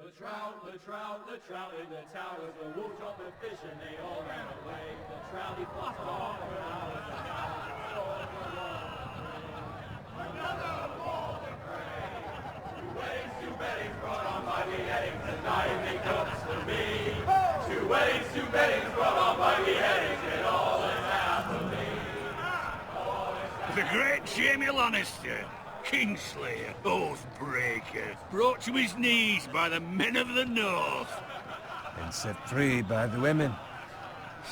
The trout in the towers, the wolves dropped the fish and they all ran away. The trout he fought off for hours, the another ball to prey. Two weddings, two beddings brought on by beheadings, and dying make cups for me. Two weddings, two beddings brought on by beheadings, and all is happily. The great Jamie Lannister, Kingslayer, Oathbreaker, brought to his knees by the men of the North. And set free by the women.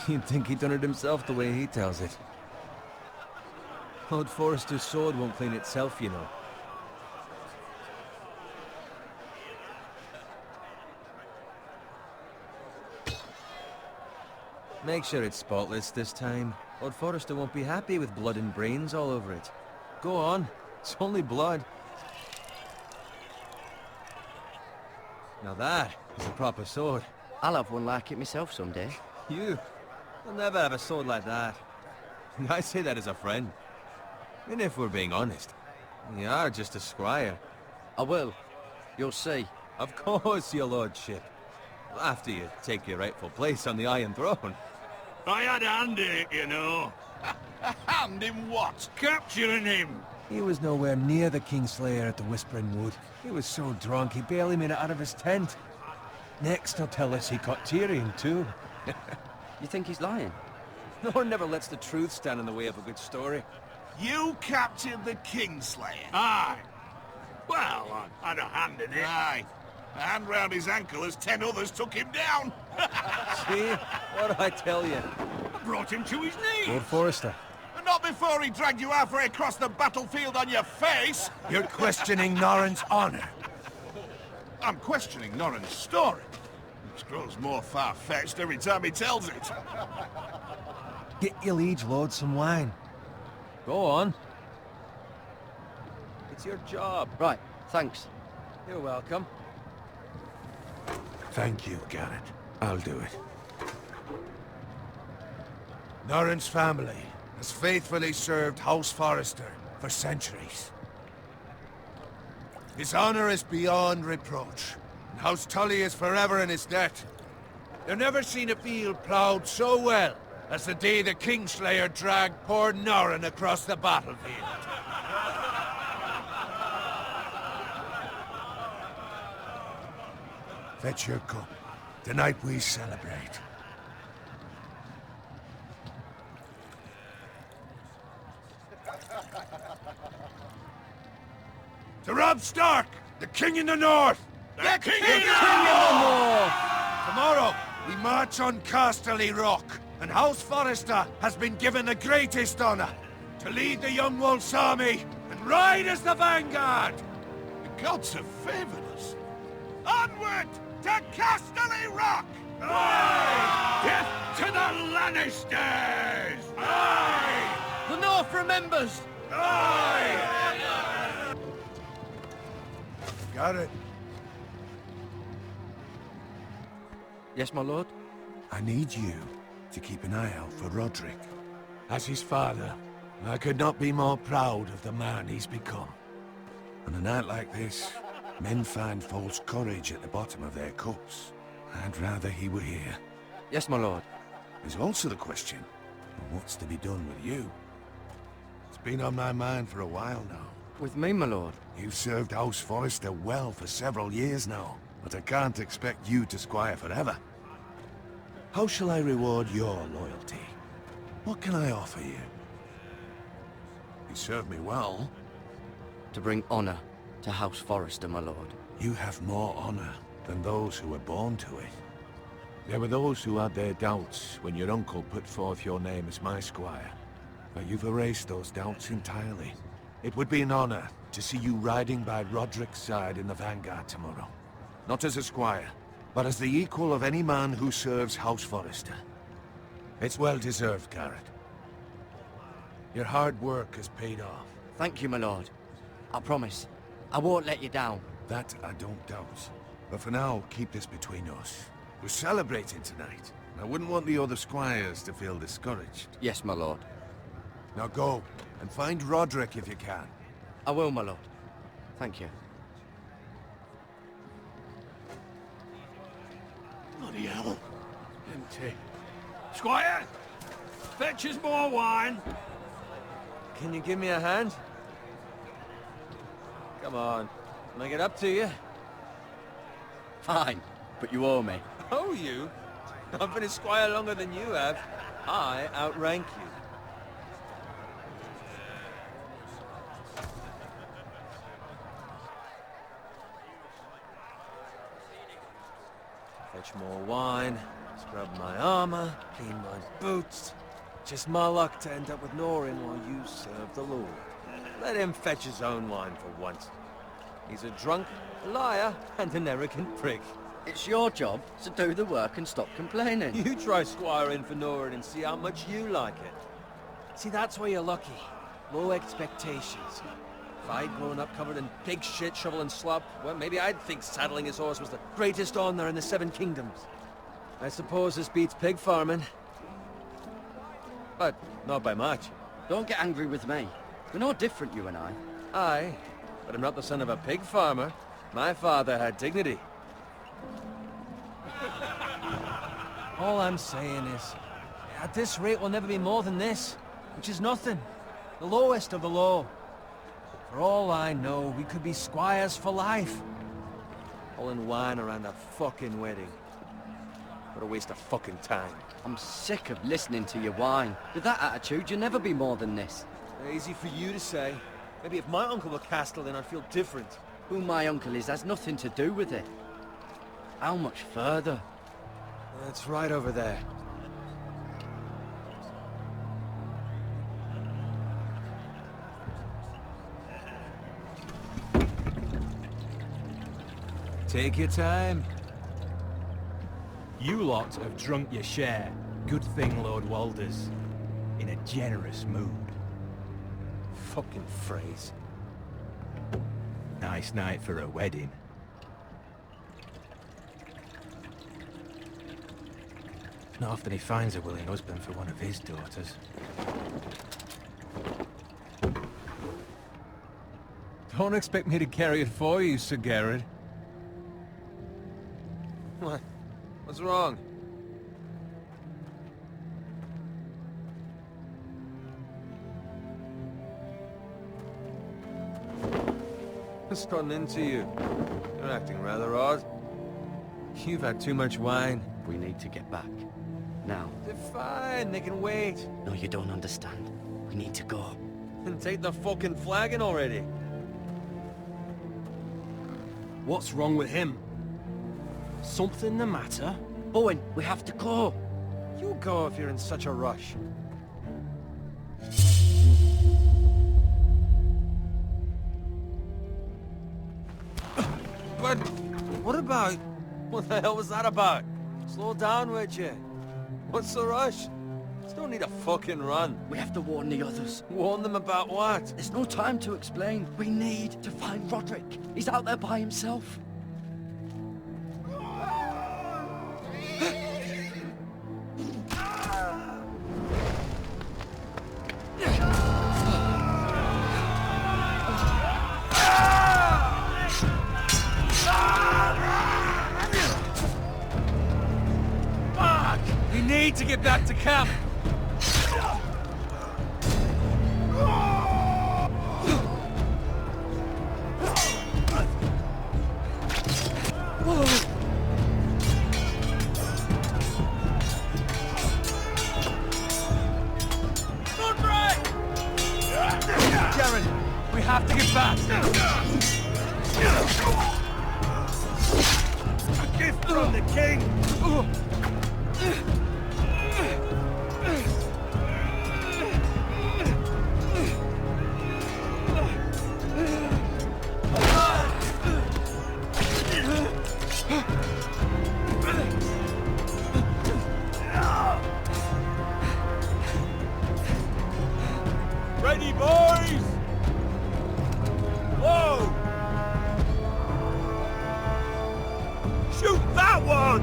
You'd think he'd done it himself the way he tells it. Lord Forrester's sword won't clean itself, you know. Make sure it's spotless this time. Lord Forrester won't be happy with blood and brains all over it. Go on. It's only blood. Now that is a proper sword. I'll have one like it myself someday. You? You'll never have a sword like that. I say that as a friend. And if we're being honest, you are just a squire. I will. You'll see. Of course, your lordship. After you take your rightful place on the Iron Throne. I had a hand in it, you know. A hand in what? Capturing him. He was nowhere near the Kingslayer at the Whispering Wood. He was so drunk he barely made it out of his tent. Next he'll tell us he caught Tyrion too. You think he's lying? No one never lets the truth stand in the way of a good story. You captured the Kingslayer? Aye. Well, I had a hand in it. Aye. A hand round his ankle as 10 others took him down. See? What did I tell you? I brought him to his knees. Lord Forrester. But not before he dragged you halfway across the battlefield on your face. You're questioning Norrin's honor. I'm questioning Norrin's story. It grows more far-fetched every time he tells it. Get your liege lord some wine. Go on. It's your job. Right, thanks. You're welcome. Thank you, Garrett. I'll do it. Norrin's family has faithfully served House Forrester for centuries. His honor is beyond reproach, and House Tully is forever in his debt. They've never seen a field ploughed so well as the day the Kingslayer dragged poor Norrin across the battlefield. Fetch your cup. Tonight we celebrate. To Robb Stark, the King in the North! The King in in the North! Tomorrow, we march on Casterly Rock, and House Forrester has been given the greatest honor to lead the Young Wolf's army and ride as the vanguard! The gods have favored us. Onward to Casterly Rock! Aye! Death to the Lannisters! Aye! The North remembers! Aye! Got it. Yes, my lord? I need you to keep an eye out for Roderick. As his father, I could not be more proud of the man he's become. On a night like this, men find false courage at the bottom of their cups. I'd rather he were here. Yes, my lord. There's also the question of what's to be done with you. It's been on my mind for a while now. With me, my lord? You've served House Forrester well for several years now, but I can't expect you to squire forever. How shall I reward your loyalty? What can I offer you? You served me well. To bring honor to House Forrester, my lord. You have more honor than those who were born to it. There were those who had their doubts when your uncle put forth your name as my squire. But you've erased those doubts entirely. It would be an honor to see you riding by Roderick's side in the vanguard tomorrow. Not as a squire, but as the equal of any man who serves House Forrester. It's well deserved, Garrett. Your hard work has paid off. Thank you, my lord. I promise. I won't let you down. That I don't doubt. But for now, keep this between us. We're celebrating tonight. I wouldn't want the other squires to feel discouraged. Yes, my lord. Now go, and find Roderick if you can. I will, my lord. Thank you. dirty. Squire, fetch us more wine. Can you give me a hand? Come on. Make it up to you. Fine, but you owe me. Oh, you? I've been a squire longer than you have. I outrank you. Fetch more wine, scrub my armor, clean my boots. Just my luck to end up with Norin while you serve the Lord. Let him fetch his own wine for once. He's a drunk, a liar, and an arrogant prick. It's your job to do the work and stop complaining. You try squiring for Norin and see how much you like it. See, that's why you're lucky. Low expectations. If I'd grown up covered in pig shit, shovel and slop, well, maybe I'd think saddling his horse was the greatest honor in the Seven Kingdoms. I suppose this beats pig farming. But not by much. Don't get angry with me. We're no different, you and I. Aye, but I'm not the son of a pig farmer. My father had dignity. All I'm saying is, at this rate we'll never be more than this, which is nothing. The lowest of the low. For all I know, we could be squires for life. Pulling wine around a fucking wedding. What a waste of fucking time. I'm sick of listening to your whine. With that attitude, you'll never be more than this. Easy for you to say. Maybe if my uncle were Castellan, I'd feel different. Who my uncle is has nothing to do with it. How much further? That's right over there. Take your time. You lot have drunk your share. Good thing Lord Walder's in a generous mood. Fucking phrase. Nice night for a wedding. Not often he finds a willing husband for one of his daughters. Don't expect me to carry it for you, Sir Garrett. What? What's wrong? What's gotten into you? You're acting rather odd. You've had too much wine. We need to get back. Now. They're fine, they can wait. No, you don't understand. We need to go. And take the fucking flagon already. What's wrong with him? Something the matter? Owen, we have to go. You go if you're in such a rush. But what about... What the hell was that about? Slow down, would you? What's the rush? Just don't need a fucking run. We have to warn the others. Warn them about what? There's no time to explain. We need to find Roderick. He's out there by himself. We need to get back to camp. Jaren, we have to get back. A gift from the king! Ready, boys! Whoa! Shoot that one!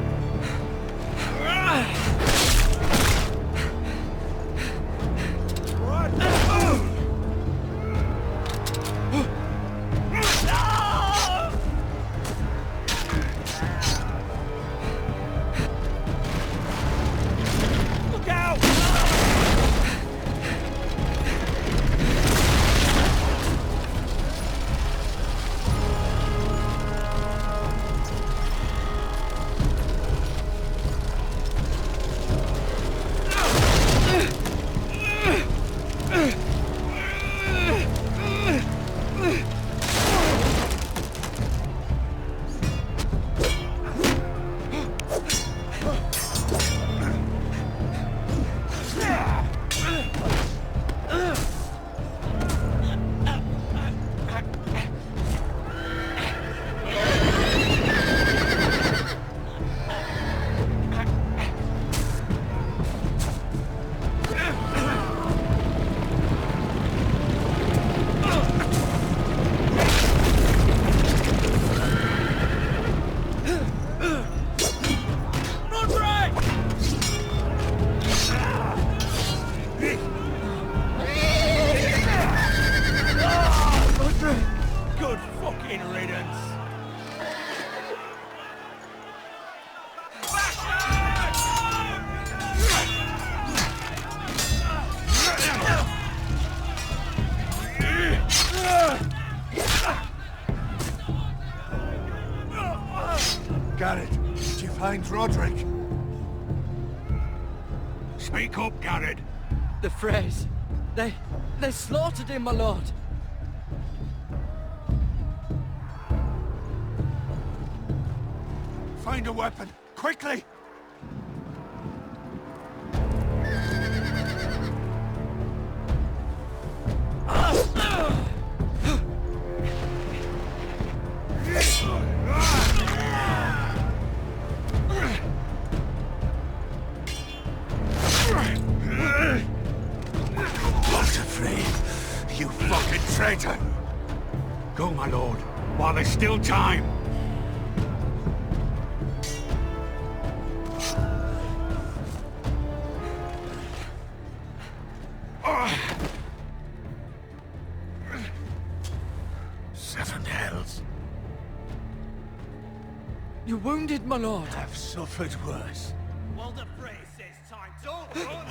Garrett, did you find Roderick? Speak up, Garrett. The Freys. They slaughtered him, my lord. Find a weapon, quickly! You fucking traitor! Go, my lord, while there's still time. Seven hells. You're wounded, my lord. I've suffered worse. Walder Frey says time. Don't run,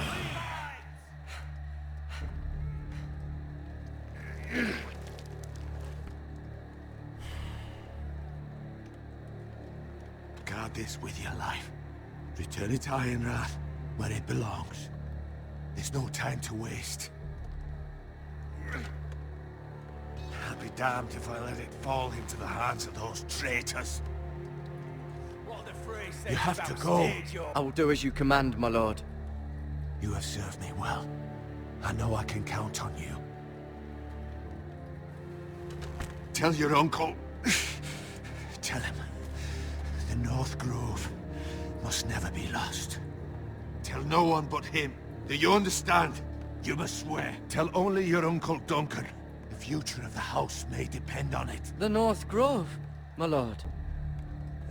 Guard this with your life. Return it to Ironrath, where it belongs. There's no time to waste. I'll be damned if I let it fall into the hands of those traitors. Walder Frey says You have to go. I will do as you command, my lord. You have served me well. I know I can count on you. Tell your uncle... Tell him. The North Grove must never be lost. Tell no one but him. Do you understand? You must swear. Tell only your Uncle Duncan. The future of the house may depend on it. The North Grove, my lord.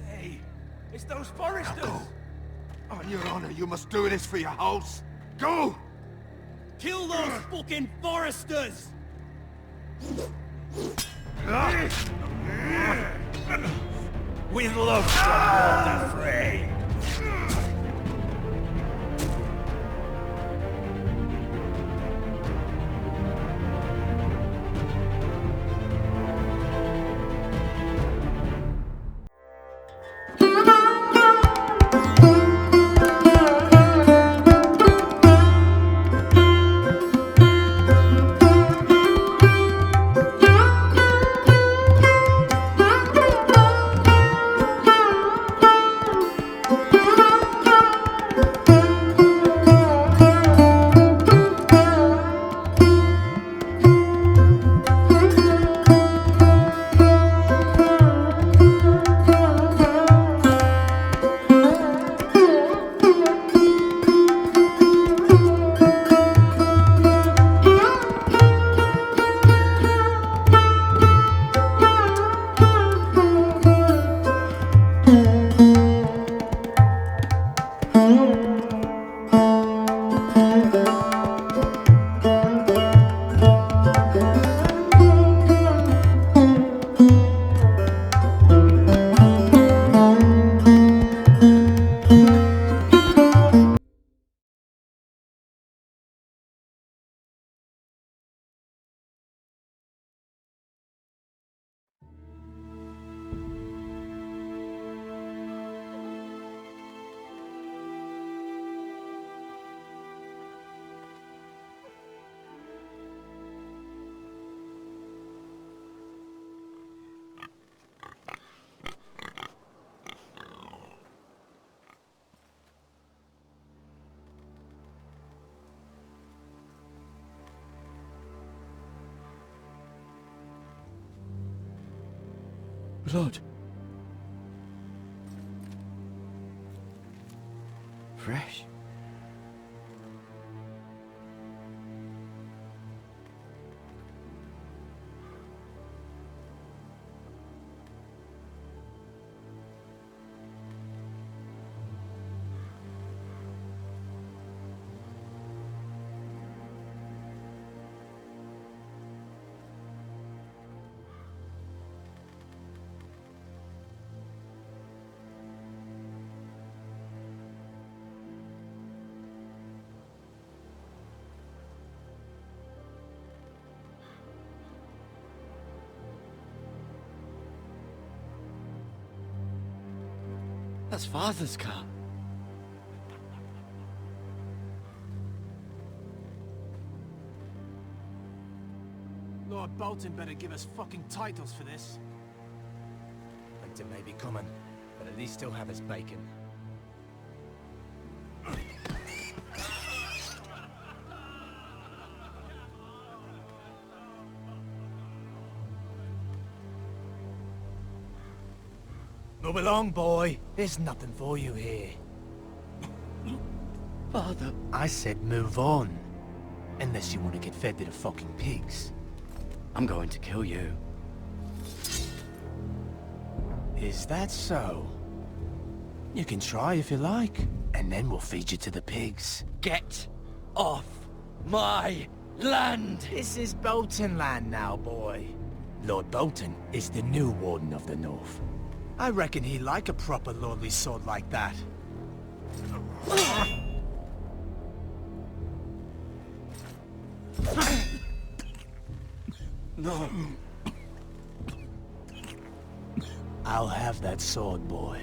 Hey, it's those foresters. Now go. On your honor, you must do this for your house. Go! Kill those fucking foresters! With love from Walder Frey. Blood. Fresh. That's Father's car. Lord Bolton better give us fucking titles for this. Winter may be coming, but at least he'll have his bacon. Move along, boy. There's nothing for you here. Father, I said move on. Unless you want to get fed to the fucking pigs. I'm going to kill you. Is that so? You can try if you like, and then we'll feed you to the pigs. Get off my land! This is Bolton land now, boy. Lord Bolton is the new Warden of the North. I reckon he'd like a proper lordly sword like that. No. I'll have that sword, boy.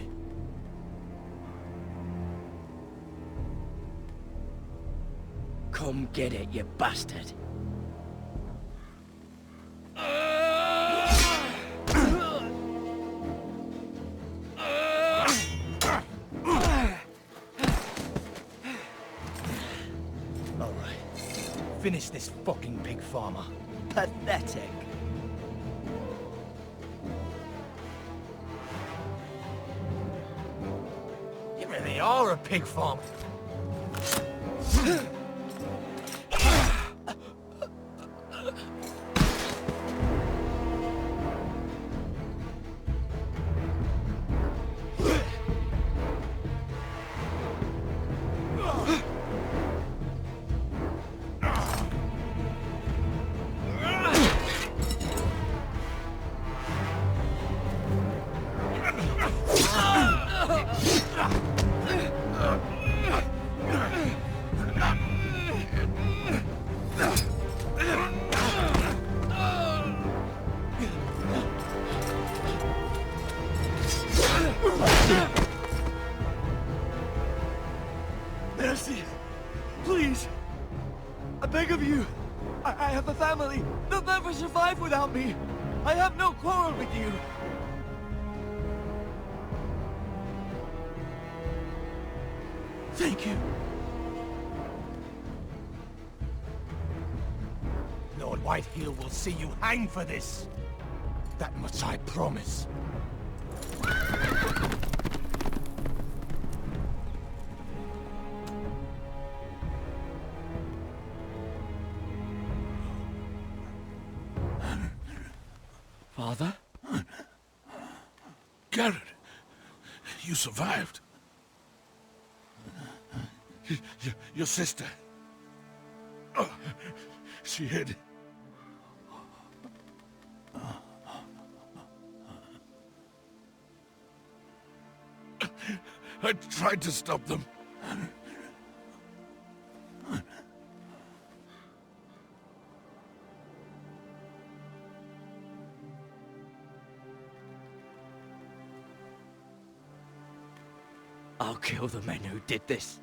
Come get it, you bastard. All right. Finish this fucking pig farmer. Pathetic. You really are a pig farmer. Mercy! Please! I beg of you! I have a family! They'll never survive without me! I have no quarrel with you! Thank you! Lord Whitehill will see you hang for this. That much I promise. Father? Garrett, you survived. Your sister. Oh, she hid. I tried to stop them. I'll kill the men who did this.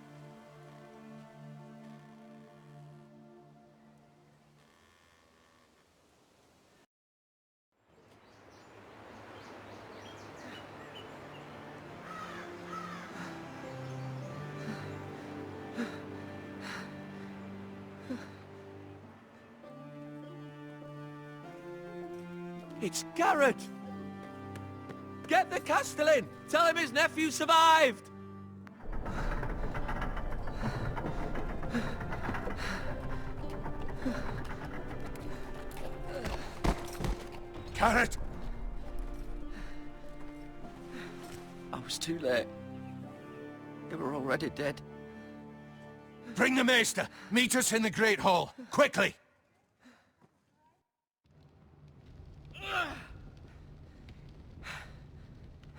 It's Garrett! Get the Castellan! Tell him his nephew survived! Garrett! I was too late. They were already dead. Bring the maester. Meet us in the Great Hall. Quickly!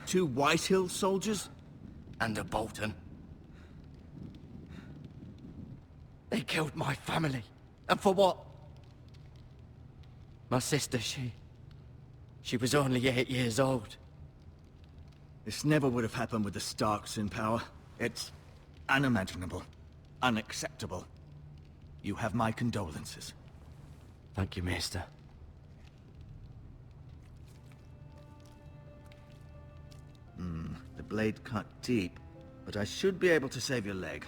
Two Whitehill soldiers? And a Bolton. They killed my family. And for what? My sister, she was only 8 years old. This never would have happened with the Starks in power. It's unimaginable. Unacceptable. You have my condolences. Thank you, Maester. The blade cut deep, but I should be able to save your leg.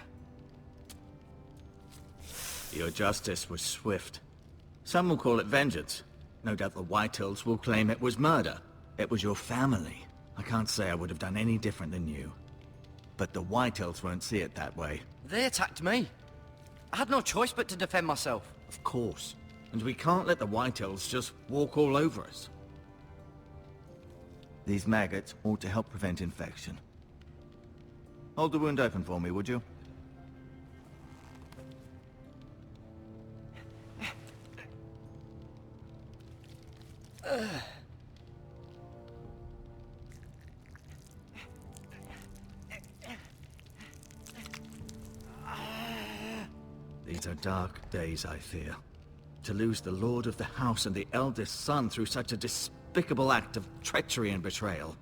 Your justice was swift. Some will call it vengeance. No doubt the Whitehills will claim it was murder. It was your family. I can't say I would have done any different than you. But the Whitehills won't see it that way. They attacked me. I had no choice but to defend myself. Of course. And we can't let the Whitehills just walk all over us. These maggots ought to help prevent infection. Hold the wound open for me, would you? These are dark days, I fear. To lose the lord of the house and the eldest son through such a despicable act of treachery and betrayal.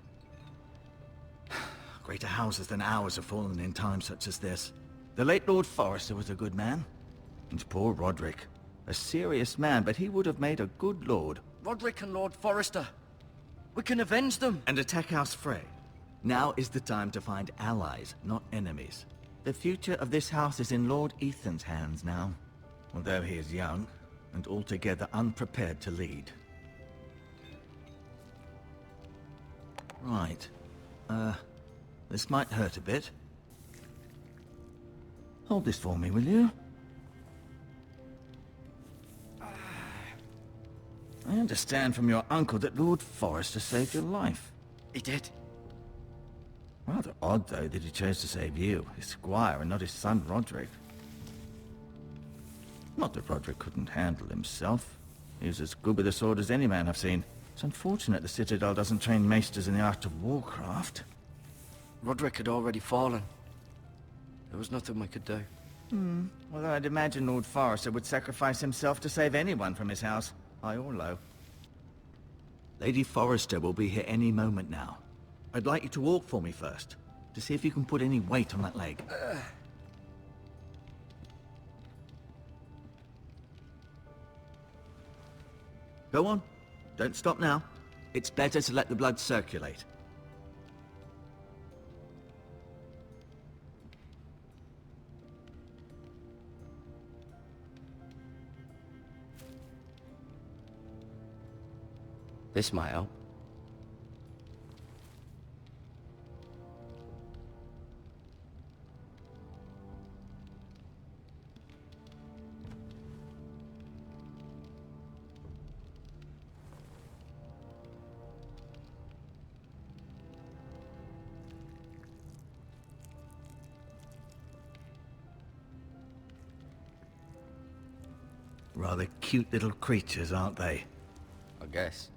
Greater houses than ours have fallen in times such as this. The late Lord Forrester was a good man. And poor Roderick. A serious man, but he would have made a good lord. Roderick and Lord Forrester. We can avenge them. And attack House Frey. Now is the time to find allies, not enemies. The future of this house is in Lord Ethan's hands now. Although he is young, and altogether unprepared to lead. Right. This might hurt a bit. Hold this for me, will you? I understand from your uncle that Lord Forrester saved your life. He did. Rather odd, though, that he chose to save you, his squire, and not his son, Roderick. Not that Roderick couldn't handle himself. He was as good with a sword as any man I've seen. It's unfortunate the Citadel doesn't train maesters in the art of warcraft. Roderick had already fallen. There was nothing we could do. Well, I'd imagine Lord Forrester would sacrifice himself to save anyone from his house, high or low. Lady Forrester will be here any moment now. I'd like you to walk for me first, to see if you can put any weight on that leg. Go on. Don't stop now. It's better to let the blood circulate. This might help. Rather cute little creatures, aren't they? I guess.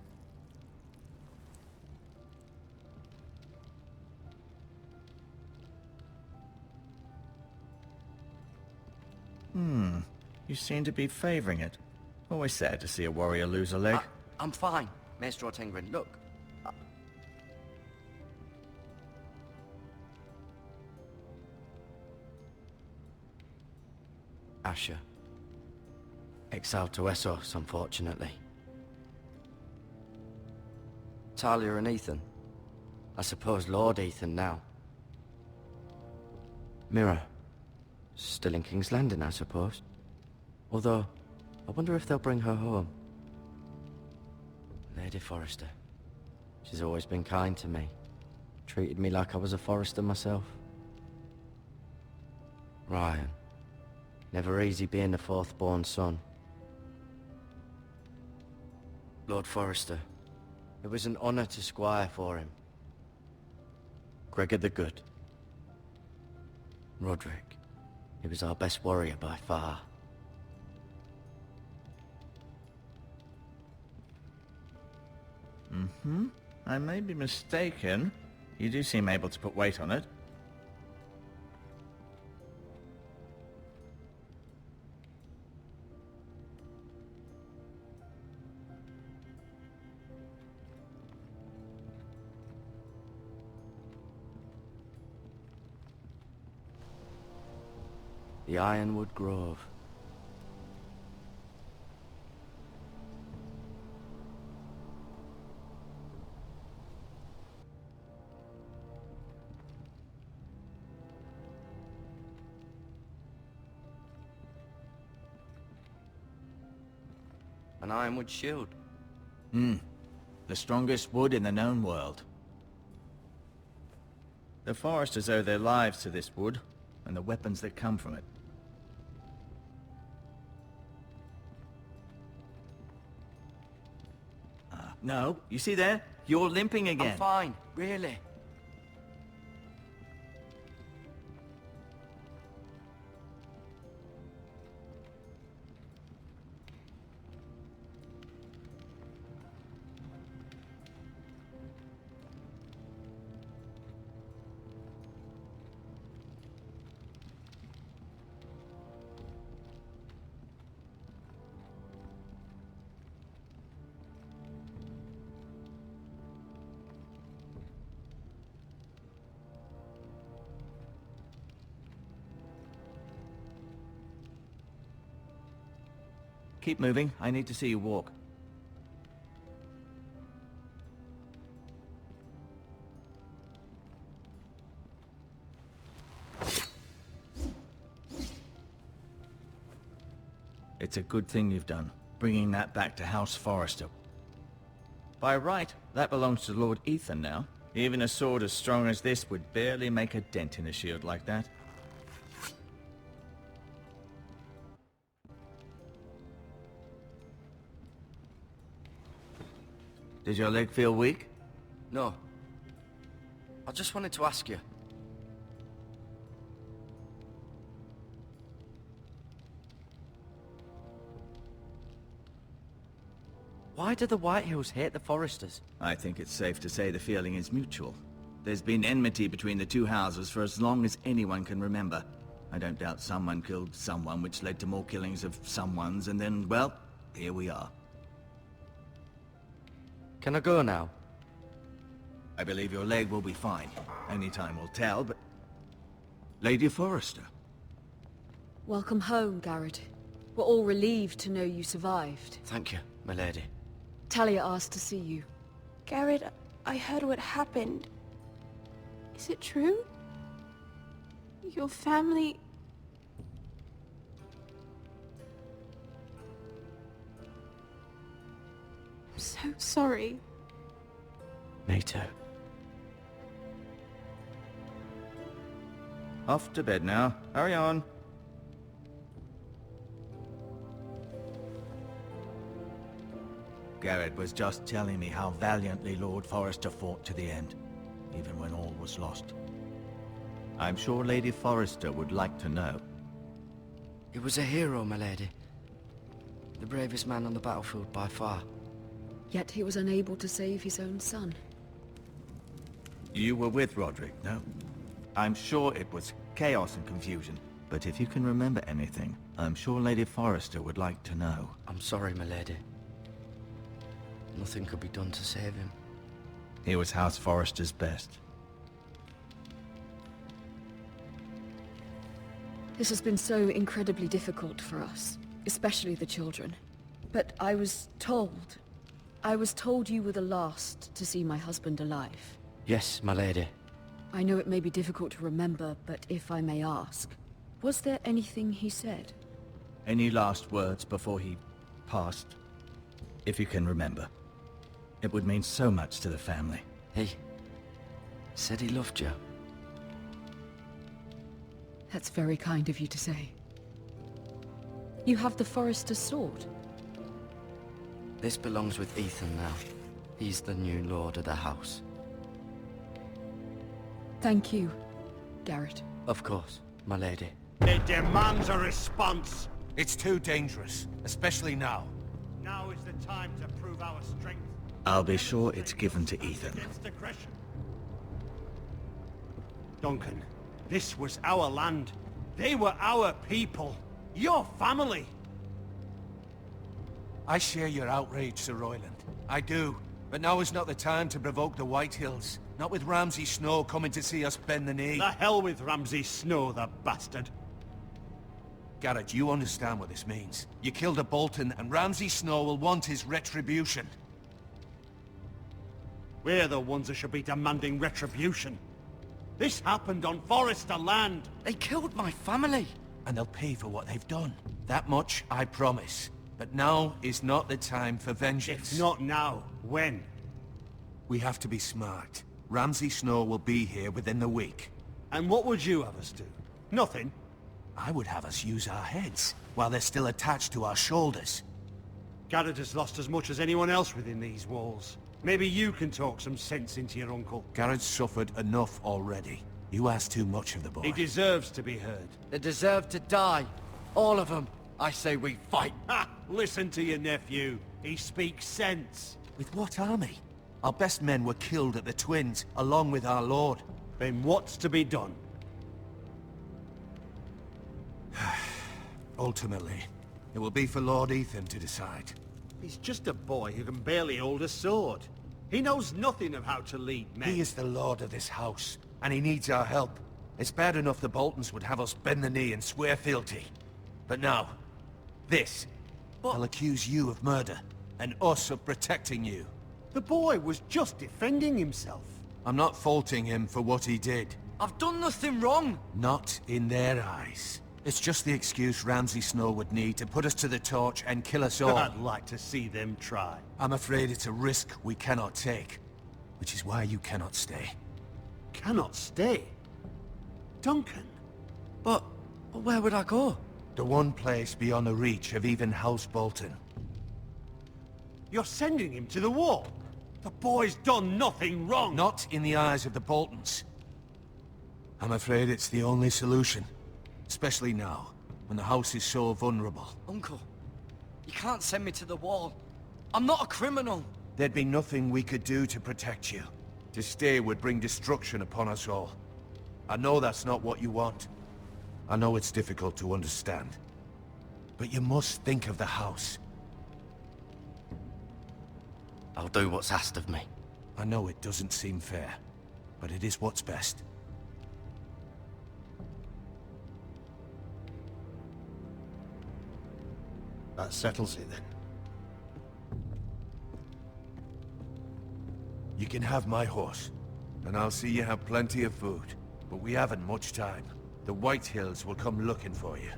You seem to be favoring it. Always sad to see a warrior lose a leg. I'm fine, Maester Ortengrin. Look. Asher. Exiled to Essos, unfortunately. Talia and Ethan. I suppose Lord Ethan now. Mira. Still in King's Landing, I suppose. Although, I wonder if they'll bring her home. Lady Forrester. She's always been kind to me. Treated me like I was a Forrester myself. Ryan. Never easy being the fourth-born son. Lord Forrester. It was an honor to squire for him. Gregor the Good. Roderick. He was our best warrior by far. I may be mistaken. You do seem able to put weight on it. The Ironwood Grove. An ironwood shield. The strongest wood in the known world. The foresters owe their lives to this wood, and the weapons that come from it. No, you see there? You're limping again. I'm fine, really. Keep moving. I need to see you walk. It's a good thing you've done, bringing that back to House Forrester. By right, that belongs to Lord Ethan now. Even a sword as strong as this would barely make a dent in a shield like that. Did your leg feel weak? No. I just wanted to ask you. Why do the Whitehills hate the Forresters? I think it's safe to say the feeling is mutual. There's been enmity between the two houses for as long as anyone can remember. I don't doubt someone killed someone, which led to more killings of someones, and then, well, here we are. Can I go now? I believe your leg will be fine. Only time will tell, but... Lady Forrester. Welcome home, Garrett. We're all relieved to know you survived. Thank you, my lady. Talia asked to see you. Garrett, I heard what happened. Is it true? Your family... I'm so sorry. Me too. Off to bed now. Hurry on. Garrett was just telling me how valiantly Lord Forrester fought to the end, even when all was lost. I'm sure Lady Forrester would like to know. He was a hero, my lady. The bravest man on the battlefield by far. Yet he was unable to save his own son. You were with Roderick, no? I'm sure it was chaos and confusion, but if you can remember anything, I'm sure Lady Forrester would like to know. I'm sorry, my lady. Nothing could be done to save him. He was House Forrester's best. This has been so incredibly difficult for us, especially the children. But I was told you were the last to see my husband alive. Yes, my lady. I know it may be difficult to remember, but if I may ask, was there anything he said? Any last words before he passed? If you can remember. It would mean so much to the family. He said he loved you. That's very kind of you to say. You have the Forrester's sword. This belongs with Ethan now. He's the new lord of the house. Thank you, Garrett. Of course, my lady. It demands a response. It's too dangerous, especially now. Now is the time to prove our strength. I'll be sure it's given to Ethan. Against aggression. Duncan, this was our land. They were our people. Your family. I share your outrage, Sir Royland. I do. But now is not the time to provoke the Whitehills. Not with Ramsay Snow coming to see us bend the knee. The hell with Ramsay Snow, the bastard. Garrett, you understand what this means. You killed a Bolton, and Ramsay Snow will want his retribution. We're the ones that should be demanding retribution. This happened on Forrester land. They killed my family. And they'll pay for what they've done. That much, I promise. But now is not the time for vengeance. If not now, when? We have to be smart. Ramsay Snow will be here within the week. And what would you have us do? Nothing? I would have us use our heads, while they're still attached to our shoulders. Garrett has lost as much as anyone else within these walls. Maybe you can talk some sense into your uncle. Garrett's suffered enough already. You ask too much of the boy. He deserves to be heard. They deserve to die. All of them. I say we fight. Ha! Listen to your nephew. He speaks sense. With what army? Our best men were killed at the Twins, along with our lord. Then what's to be done? Ultimately, it will be for Lord Ethan to decide. He's just a boy who can barely hold a sword. He knows nothing of how to lead men. He is the lord of this house, and he needs our help. It's bad enough the Boltons would have us bend the knee and swear fealty. But now, this. They'll accuse you of murder, and us of protecting you. The boy was just defending himself. I'm not faulting him for what he did. I've done nothing wrong. Not in their eyes. It's just the excuse Ramsay Snow would need to put us to the torch and kill us all. I'd like to see them try. I'm afraid it's a risk we cannot take, which is why you cannot stay. Cannot stay? Duncan? But where would I go? The one place beyond the reach of even House Bolton. You're sending him to the wall? The boy's done nothing wrong! Not in the eyes of the Boltons. I'm afraid it's the only solution. Especially now, when the house is so vulnerable. Uncle, you can't send me to the wall. I'm not a criminal. There'd be nothing we could do to protect you. To stay would bring destruction upon us all. I know that's not what you want. I know it's difficult to understand. But you must think of the house. I'll do what's asked of me. I know it doesn't seem fair, but it is what's best. That settles it then. You can have my horse, and I'll see you have plenty of food. But we haven't much time. The White Hills will come looking for you.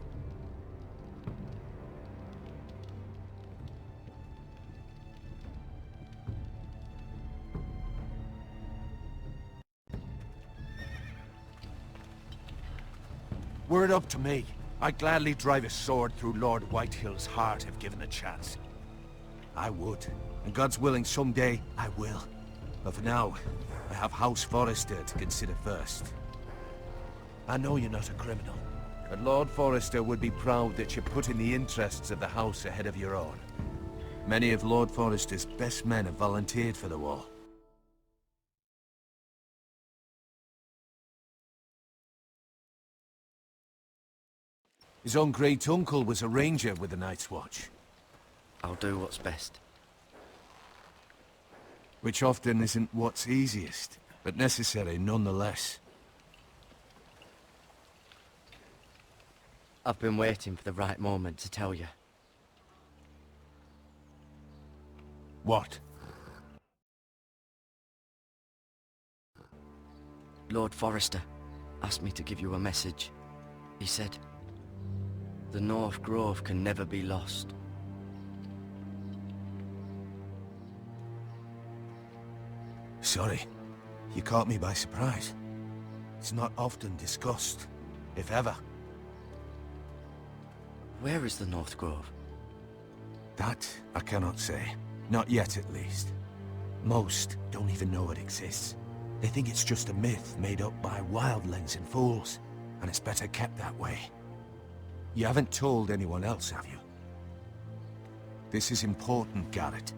Were it up to me, I'd gladly drive a sword through Lord Whitehill's heart if given the chance. I would, and God's willing someday I will. But for now, I have House Forrester to consider first. I know you're not a criminal, but Lord Forrester would be proud that you're putting the interests of the house ahead of your own. Many of Lord Forrester's best men have volunteered for the war. His own great-uncle was a ranger with the Night's Watch. I'll do what's best. Which often isn't what's easiest, but necessary nonetheless. I've been waiting for the right moment to tell you. What? Lord Forrester asked me to give you a message. He said, the North Grove can never be lost. Sorry, you caught me by surprise. It's not often discussed, if ever. Where is the North Grove? That I cannot say. Not yet, at least. Most don't even know it exists. They think it's just a myth made up by wildlings and fools, and it's better kept that way. You haven't told anyone else, have you? This is important, Garrett.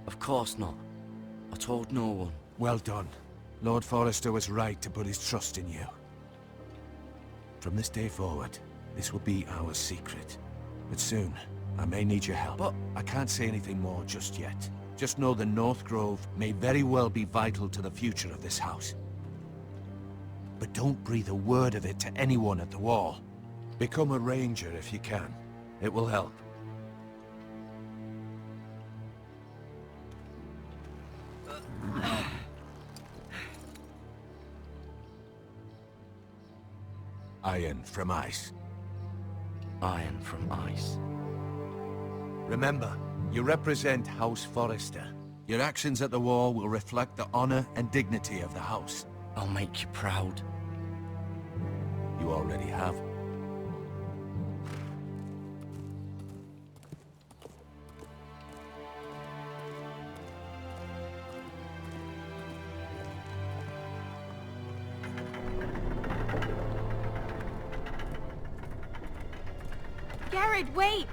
Of course not. I told no one. Well done. Lord Forrester was right to put his trust in you. From this day forward, this will be our secret. But soon, I may need your help. But I can't say anything more just yet. Just know the North Grove may very well be vital to the future of this house. but don't breathe a word of it to anyone at the wall. Become a ranger if you can. It will help. Iron from ice. Iron from ice. Remember, you represent House Forrester. Your actions at the wall will reflect the honor and dignity of the house. I'll make you proud. You already have. Garrett, wait!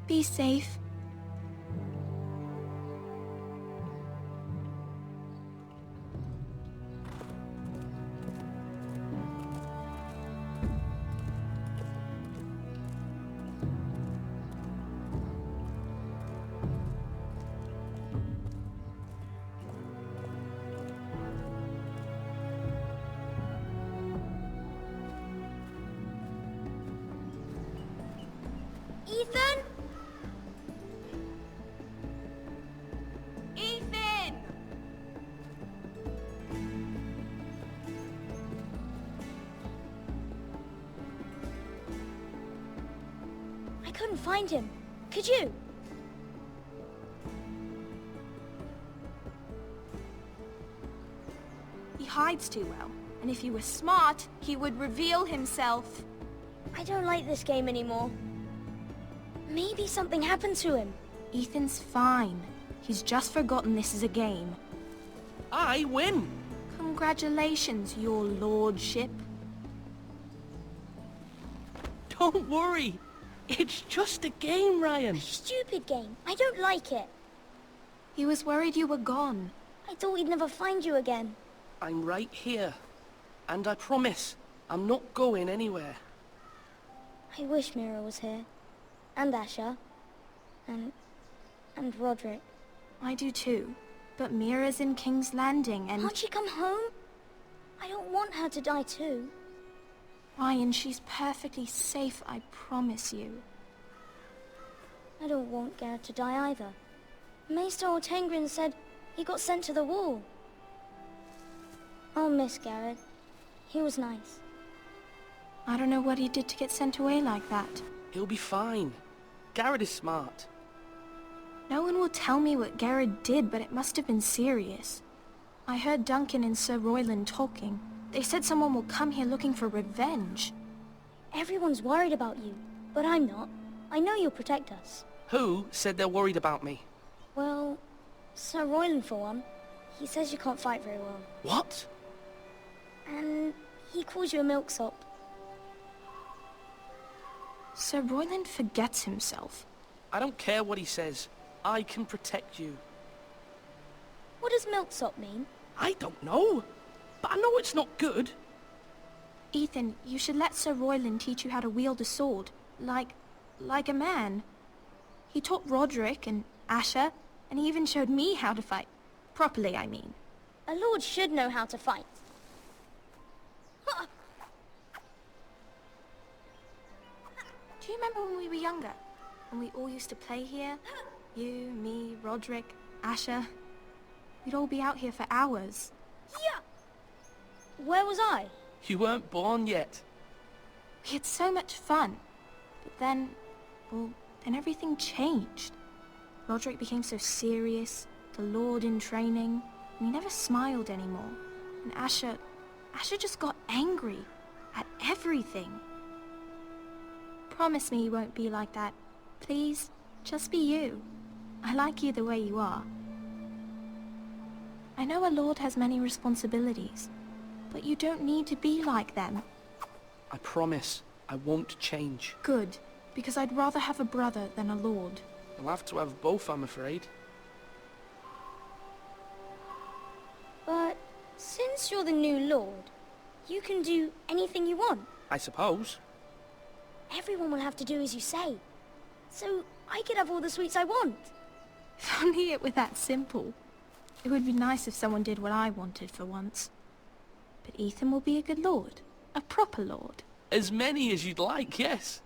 Be safe. Ethan? Ethan! I couldn't find him. Could you? He hides too well, and if he were smart, he would reveal himself. I don't like this game anymore. Maybe something happened to him. Ethan's fine. He's just forgotten this is a game. I win! Congratulations, your lordship. Don't worry. It's just a game, Ryan. Stupid game. I don't like it. He was worried you were gone. I thought we'd never find you again. I'm right here. And I promise, I'm not going anywhere. I wish Mira was here. And Asher. And Roderick. I do too. But Mira's in King's Landing and... Can't she come home? I don't want her to die too. Ryan, she's perfectly safe, I promise you. I don't want Garrett to die either. Maester Ortengrin said he got sent to the wall. I'll miss Garrett. He was nice. I don't know what he did to get sent away like that. He'll be fine. Garrett is smart. No one will tell me what Garrett did, but it must have been serious. I heard Duncan and Sir Royland talking. They said someone will come here looking for revenge. Everyone's worried about you, but I'm not. I know you'll protect us. Who said they're worried about me? Well, Sir Royland for one. He says you can't fight very well. What? And he calls you a milksop. Sir Royland forgets himself. I don't care what he says. I can protect you. What does milksop mean? I don't know. But I know it's not good. Ethan, you should let Sir Royland teach you how to wield a sword. Like a man. He taught Roderick and Asher, and he even showed me how to fight. Properly, I mean. A lord should know how to fight. Do you remember when we were younger? When we all used to play here? You, me, Roderick, Asher. We'd all be out here for hours. Yeah! Where was I? You weren't born yet. We had so much fun. But then, well, then everything changed. Roderick became so serious, the Lord in training, and he never smiled anymore. And Asher just got angry at everything. Promise me you won't be like that. Please, just be you. I like you the way you are. I know a lord has many responsibilities, but you don't need to be like them. I promise I won't change. Good, because I'd rather have a brother than a lord. I'll have to have both, I'm afraid. But since you're the new lord, you can do anything you want. I suppose. everyone will have to do as you say. So I could have all the sweets I want. If only it were that simple. It would be nice if someone did what I wanted for once. But Ethan will be a good lord. A proper lord. As many as you'd like, yes.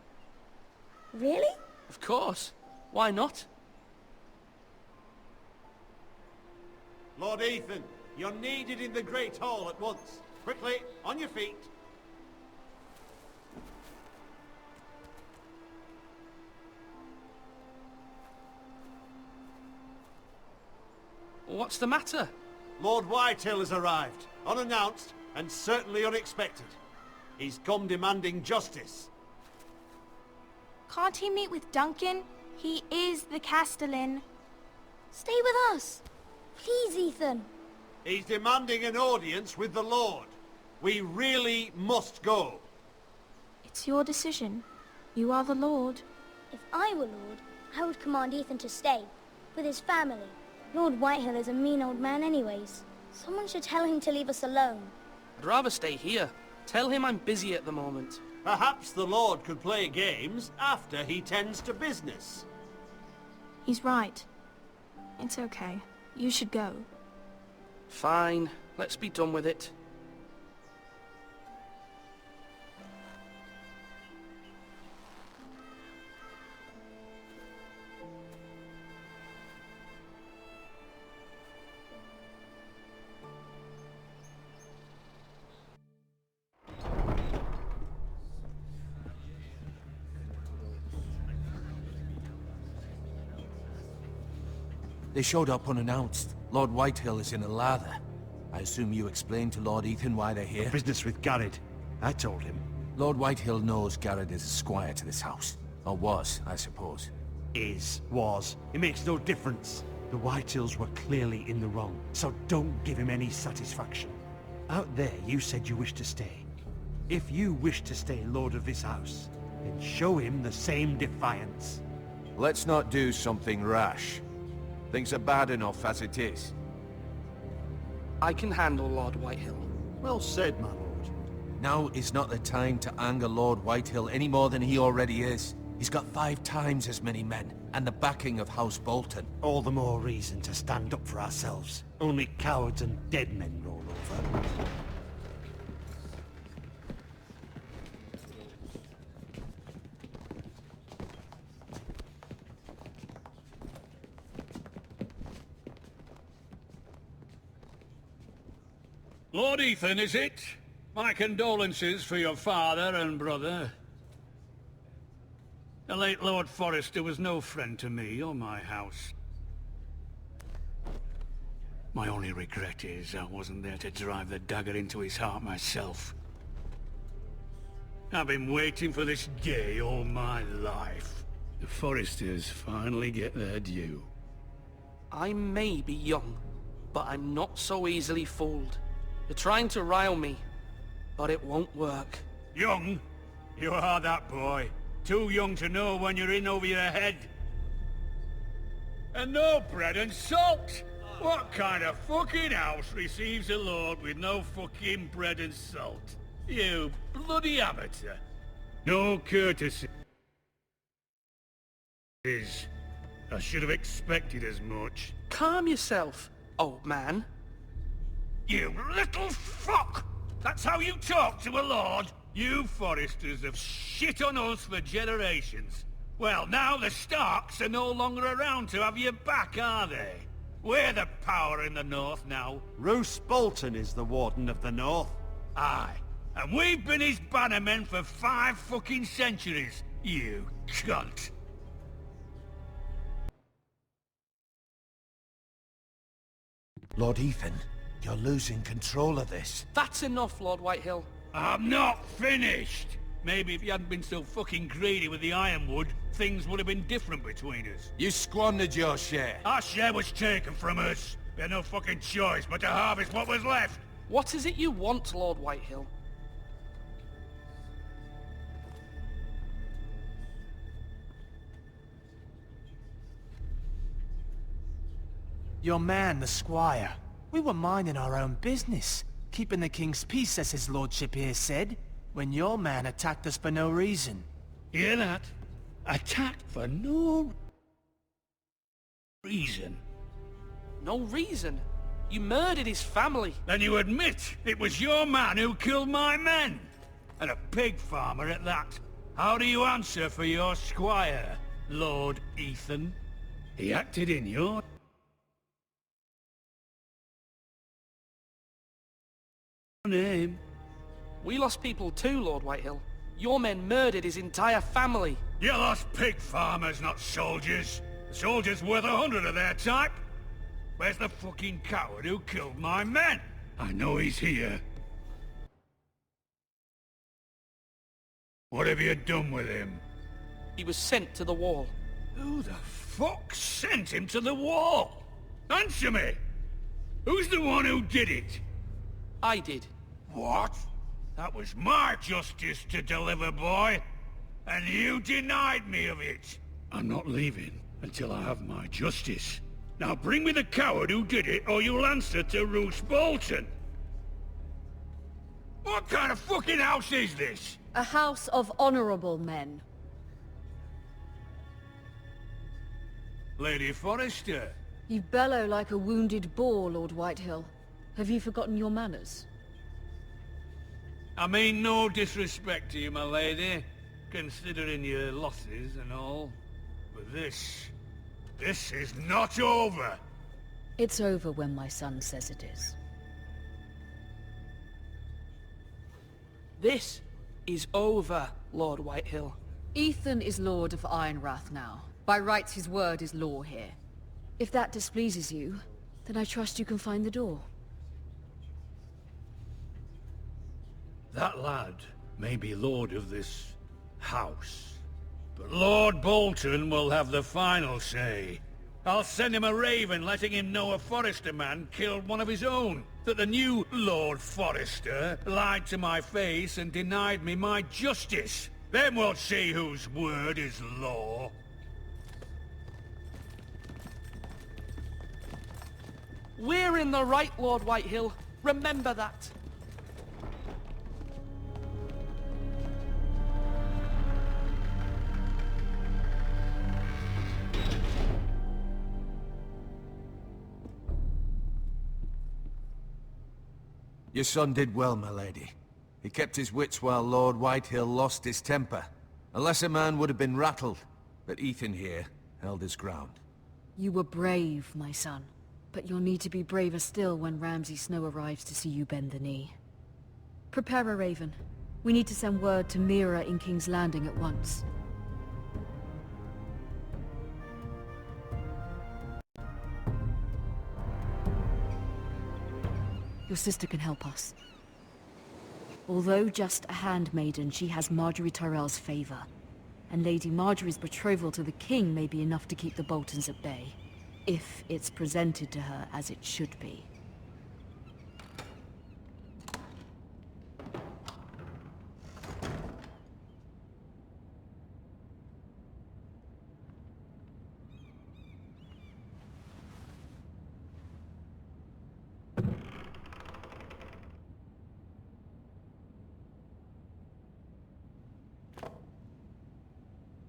Really? Of course. Why not? Lord Ethan, you're needed in the Great Hall at once. Quickly, on your feet. What's the matter? Lord Whitehill has arrived, unannounced and certainly unexpected. He's come demanding justice. Can't he meet with Duncan? He is the Castellan. Stay with us. Please, Ethan. He's demanding an audience with the Lord. We really must go. It's your decision. You are the Lord. If I were Lord, I would command Ethan to stay, with his family. Lord Whitehill is a mean old man anyways. Someone should tell him to leave us alone. I'd rather stay here. Tell him I'm busy at the moment. Perhaps the Lord could play games after he tends to business. He's right. It's okay. You should go. Fine. Let's be done with it. They showed up unannounced. Lord Whitehill is in a lather. I assume you explained to Lord Ethan why they're here? Business with Garrett. I told him. Lord Whitehill knows Garrett is a squire to this house. Or was, I suppose. Was. It makes no difference. The Whitehills were clearly in the wrong, so don't give him any satisfaction. Out there, you said you wished to stay. If you wish to stay lord of this house, then show him the same defiance. Let's not do something rash. Things are bad enough as it is. I can handle Lord Whitehill. Well said, my lord. Now is not the time to anger Lord Whitehill any more than he already is. He's got 5 times as many men, and the backing of House Bolton. All the more reason to stand up for ourselves. Only cowards and dead men roll over. Lord Ethan, is it? My condolences for your father and brother. The late Lord Forrester was no friend to me or my house. My only regret is I wasn't there to drive the dagger into his heart myself. I've been waiting for this day all my life. The Forresters finally get their due. I may be young, but I'm not so easily fooled. You're trying to rile me, but it won't work. Young? You are that boy. Too young to know when you're in over your head. And no bread and salt! What kind of fucking house receives a lord with no fucking bread and salt? You bloody amateur. No courtesy. I should have expected as much. Calm yourself, old man. You little fuck! That's how you talk to a lord? You Forresters have shit on us for generations. Well, now the Starks are no longer around to have your back, are they? We're the power in the north now. Roose Bolton is the Warden of the North. Aye. And we've been his bannermen for 5 fucking centuries. You cunt. Lord Ethan, you're losing control of this. That's enough, Lord Whitehill. I'm not finished! Maybe if you hadn't been so fucking greedy with the ironwood, things would have been different between us. You squandered your share. Our share was taken from us. We had no fucking choice but to harvest what was left. What is it you want, Lord Whitehill? Your man, the squire. We were minding our own business, keeping the king's peace, as his lordship here said, when your man attacked us for no reason. Hear that? Attacked for no reason. No reason? You murdered his family. Then you admit it was your man who killed my men? And a pig farmer at that. How do you answer for your squire, Lord Ethan? He acted in your name. We lost people too, Lord Whitehill. Your men murdered his entire family. You lost pig farmers, not soldiers. The soldiers worth 100 of their type. Where's the fucking coward who killed my men? I know he's here. What have you done with him? He was sent to the wall. Who the fuck sent him to the wall? Answer me! Who's the one who did it? I did. What? That was my justice to deliver, boy. And you denied me of it. I'm not leaving until I have my justice. Now bring me the coward who did it, or you'll answer to Roose Bolton. What kind of fucking house is this? A house of honorable men. Lady Forrester. You bellow like a wounded boar, Lord Whitehill. Have you forgotten your manners? I mean no disrespect to you, my lady, considering your losses and all. But this is not over. It's over when my son says it is. This is over, Lord Whitehill. Ethan is Lord of Ironrath now. By rights, his word is law here. If that displeases you, then I trust you can find the door. That lad may be lord of this house, but Lord Bolton will have the final say. I'll send him a raven letting him know a Forrester man killed one of his own, that the new Lord Forrester lied to my face and denied me my justice. Then we'll see whose word is law. We're in the right, Lord Whitehill. Remember that. Your son did well, my lady. He kept his wits while Lord Whitehill lost his temper. A lesser man would have been rattled, but Ethan here held his ground. You were brave, my son. But you'll need to be braver still when Ramsay Snow arrives to see you bend the knee. Prepare a raven. We need to send word to Mira in King's Landing at once. Your sister can help us. Although just a handmaiden, she has Marjorie Tyrell's favor. And Lady Marjorie's betrothal to the king may be enough to keep the Boltons at bay. If it's presented to her as it should be.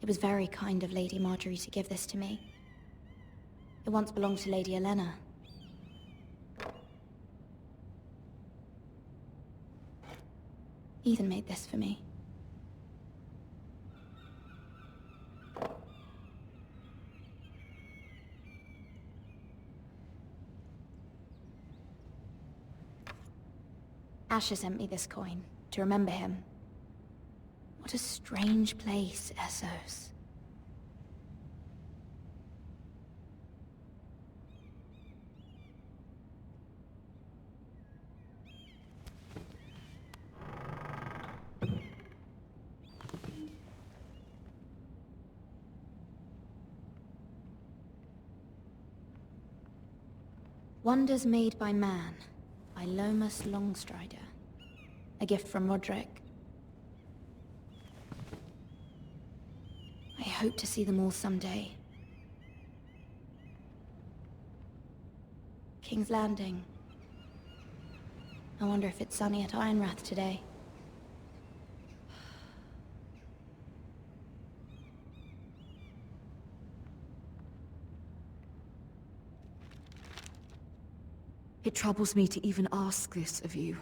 It was very kind of Lady Marjorie to give this to me. It once belonged to Lady Elena. Ethan made this for me. Asher sent me this coin to remember him. What a strange place, Essos. Wonders Made by Man, by Lomas Longstrider. A gift from Roderick. I hope to see them all someday. King's Landing. I wonder if it's sunny at Ironrath today. It troubles me to even ask this of you,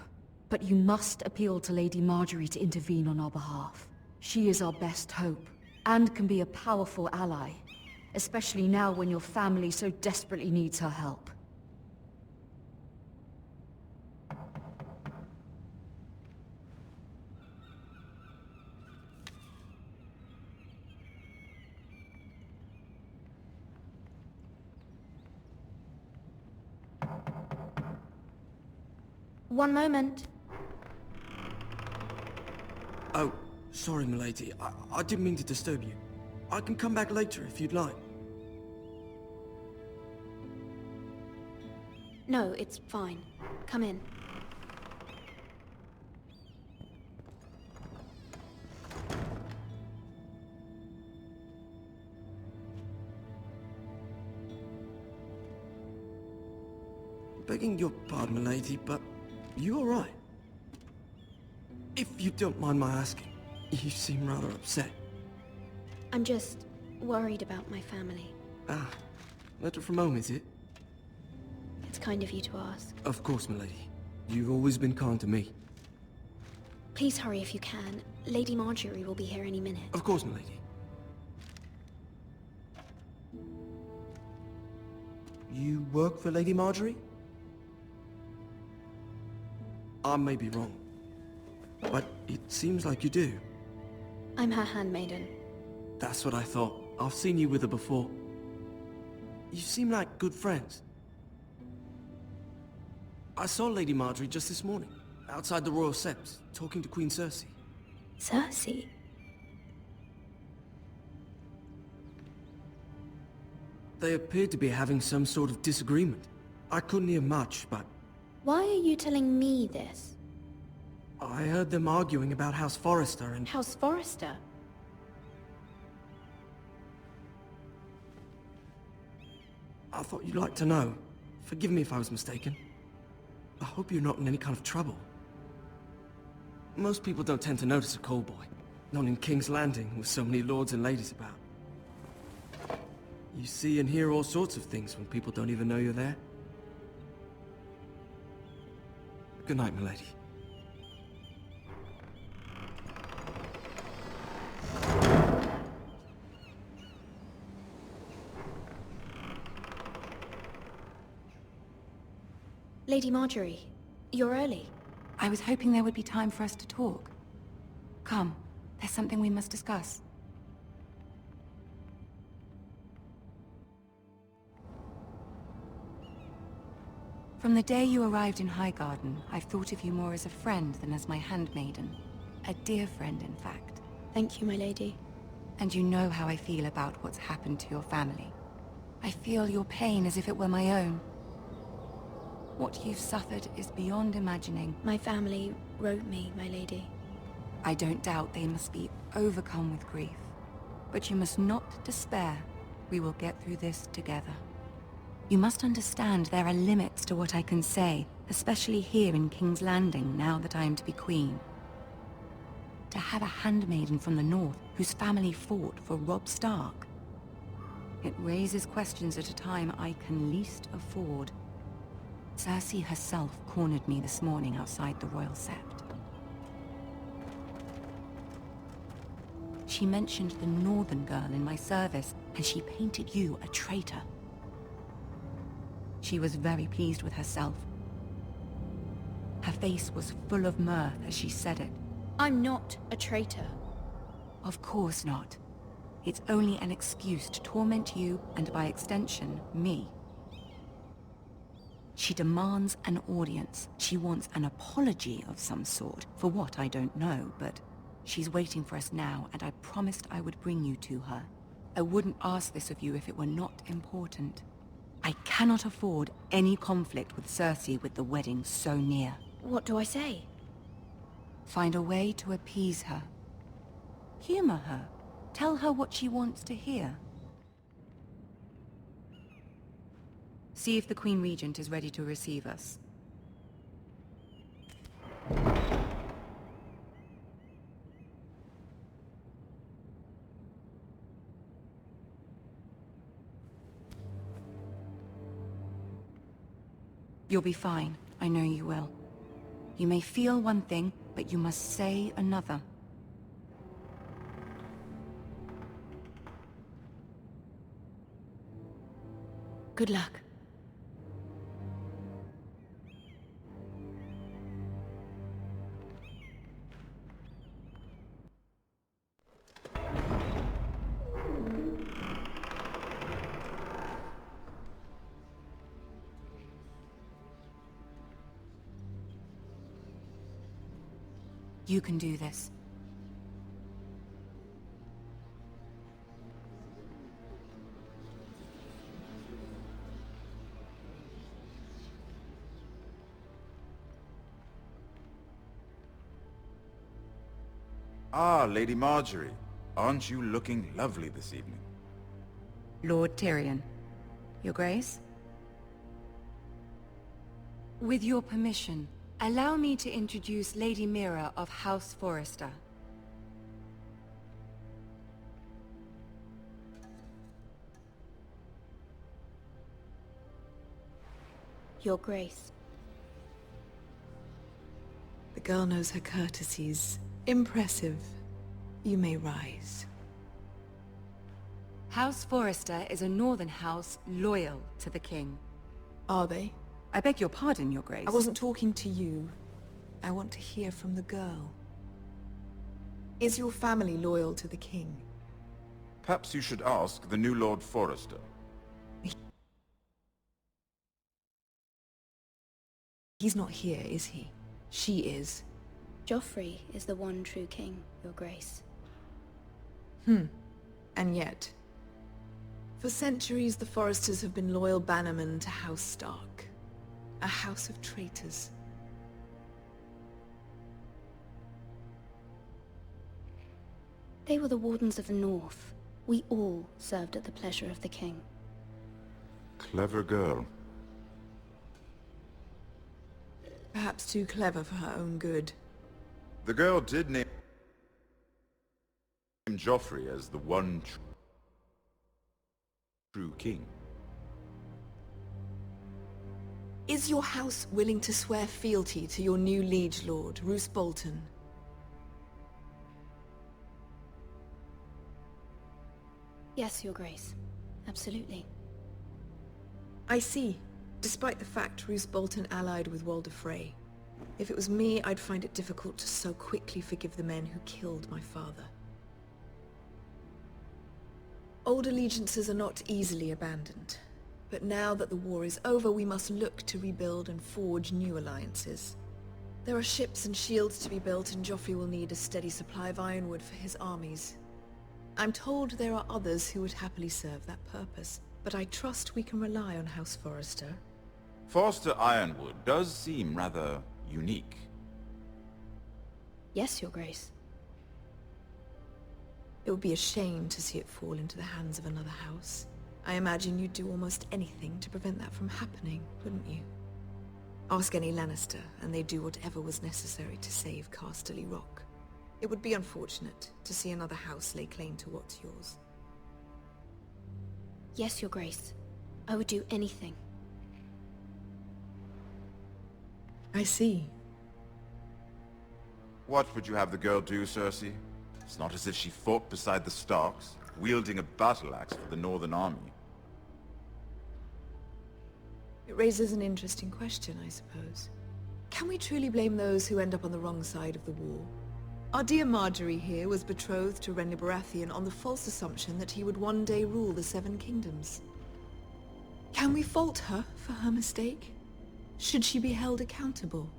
but you must appeal to Lady Marjorie to intervene on our behalf. She is our best hope, and can be a powerful ally, especially now when your family so desperately needs her help. One moment. Oh, sorry, milady. I didn't mean to disturb you. I can come back later if you'd like. No, it's fine. Come in. Begging your pardon, milady, but you all right? If you don't mind my asking, you seem rather upset. I'm just worried about my family. Ah, letter from home, is it? It's kind of you to ask. Of course, milady. You've always been kind to me. Please hurry if you can. Lady Marjorie will be here any minute. Of course, milady. You work for Lady Marjorie? I may be wrong, but it seems like you do. I'm her handmaiden. That's what I thought. I've seen you with her before. You seem like good friends. I saw Lady Marjorie just this morning, outside the Royal Sept, talking to Queen Cersei. Cersei? They appeared to be having some sort of disagreement. I couldn't hear much, but Why are you telling me this? I heard them arguing about House Forrester and... House Forrester? I thought you'd like to know. Forgive me if I was mistaken. I hope you're not in any kind of trouble. Most people don't tend to notice a call boy. Not in King's Landing, with so many lords and ladies about. You see and hear all sorts of things when people don't even know you're there. Good night, milady. Lady Marjorie, you're early. I was hoping there would be time for us to talk. Come, there's something we must discuss. From the day you arrived in Highgarden, I've thought of you more as a friend than as my handmaiden. A dear friend, in fact. Thank you, my lady. And you know how I feel about what's happened to your family. I feel your pain as if it were my own. What you've suffered is beyond imagining. My family wrote me, my lady. I don't doubt they must be overcome with grief. But you must not despair. We will get through this together. You must understand there are limits to what I can say, especially here in King's Landing, now that I am to be queen. To have a handmaiden from the north whose family fought for Robb Stark. It raises questions at a time I can least afford. Cersei herself cornered me this morning outside the Royal Sept. She mentioned the northern girl in my service, and she painted you a traitor. She was very pleased with herself. Her face was full of mirth as she said it. I'm not a traitor. Of course not. It's only an excuse to torment you, and by extension, me. She demands an audience. She wants an apology of some sort. For what, I don't know, but she's waiting for us now, and I promised I would bring you to her. I wouldn't ask this of you if it were not important. I cannot afford any conflict with Cersei with the wedding so near. What do I say? Find a way to appease her. Humor her. Tell her what she wants to hear. See if the Queen Regent is ready to receive us. You'll be fine. I know you will. You may feel one thing, but you must say another. Good luck. You can do this. Ah, Lady Marjorie. Aren't you looking lovely this evening? Lord Tyrion. Your Grace? With your permission, allow me to introduce Lady Mira of House Forrester. Your Grace. The girl knows her courtesies. Impressive. You may rise. House Forrester is a northern house loyal to the king. Are they? I beg your pardon, Your Grace. I wasn't talking to you. I want to hear from the girl. Is your family loyal to the king? Perhaps you should ask the new Lord Forrester. He's not here, is he? She is. Joffrey is the one true king, Your Grace. And yet, for centuries the Forresters have been loyal bannermen to House Stark. A house of traitors. They were the Wardens of the North. We all served at the pleasure of the king. Clever girl. Perhaps too clever for her own good. The girl did name Joffrey as the one true king. Is your house willing to swear fealty to your new liege lord, Roose Bolton? Yes, Your Grace. Absolutely. I see. Despite the fact Roose Bolton allied with Walder Frey. If it was me, I'd find it difficult to so quickly forgive the men who killed my father. Old allegiances are not easily abandoned. But now that the war is over, we must look to rebuild and forge new alliances. There are ships and shields to be built, and Joffrey will need a steady supply of ironwood for his armies. I'm told there are others who would happily serve that purpose, but I trust we can rely on House Forrester. Forrester Ironwood does seem rather unique. Yes, Your Grace. It would be a shame to see it fall into the hands of another house. I imagine you'd do almost anything to prevent that from happening, wouldn't you? Ask any Lannister, and they'd do whatever was necessary to save Casterly Rock. It would be unfortunate to see another house lay claim to what's yours. Yes, Your Grace. I would do anything. I see. What would you have the girl do, Cersei? It's not as if she fought beside the Starks, wielding a battle axe for the Northern Army. It raises an interesting question, I suppose. Can we truly blame those who end up on the wrong side of the war? Our dear Marjorie here was betrothed to Renly Baratheon on the false assumption that he would one day rule the Seven Kingdoms. Can we fault her for her mistake? Should she be held accountable?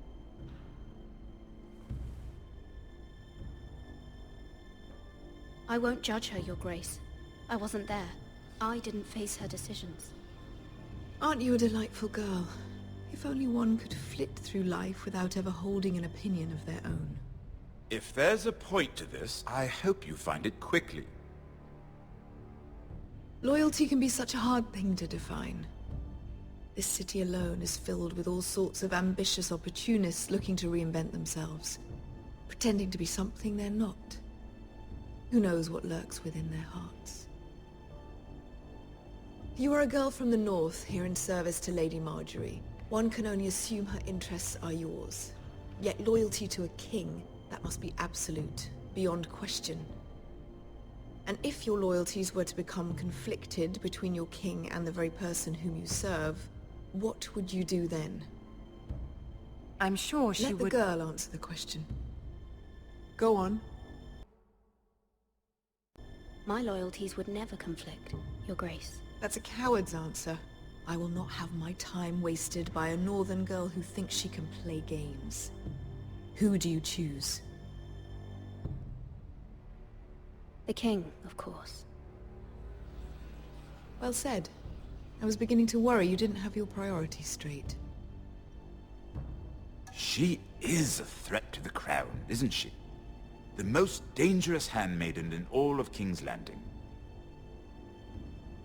I won't judge her, Your Grace. I wasn't there. I didn't face her decisions. Aren't you a delightful girl? If only one could flit through life without ever holding an opinion of their own. If there's a point to this, I hope you find it quickly. Loyalty can be such a hard thing to define. This city alone is filled with all sorts of ambitious opportunists looking to reinvent themselves, pretending to be something they're not. Who knows what lurks within their hearts? You are a girl from the north, here in service to Lady Marjorie. One can only assume her interests are yours. Yet loyalty to a king, that must be absolute, beyond question. And if your loyalties were to become conflicted between your king and the very person whom you serve, what would you do then? I'm sure she would... Let the girl answer the question. Go on. My loyalties would never conflict, Your Grace. That's a coward's answer. I will not have my time wasted by a northern girl who thinks she can play games. Who do you choose? The king, of course. Well said. I was beginning to worry you didn't have your priorities straight. She is a threat to the crown, isn't she? The most dangerous handmaiden in all of King's Landing.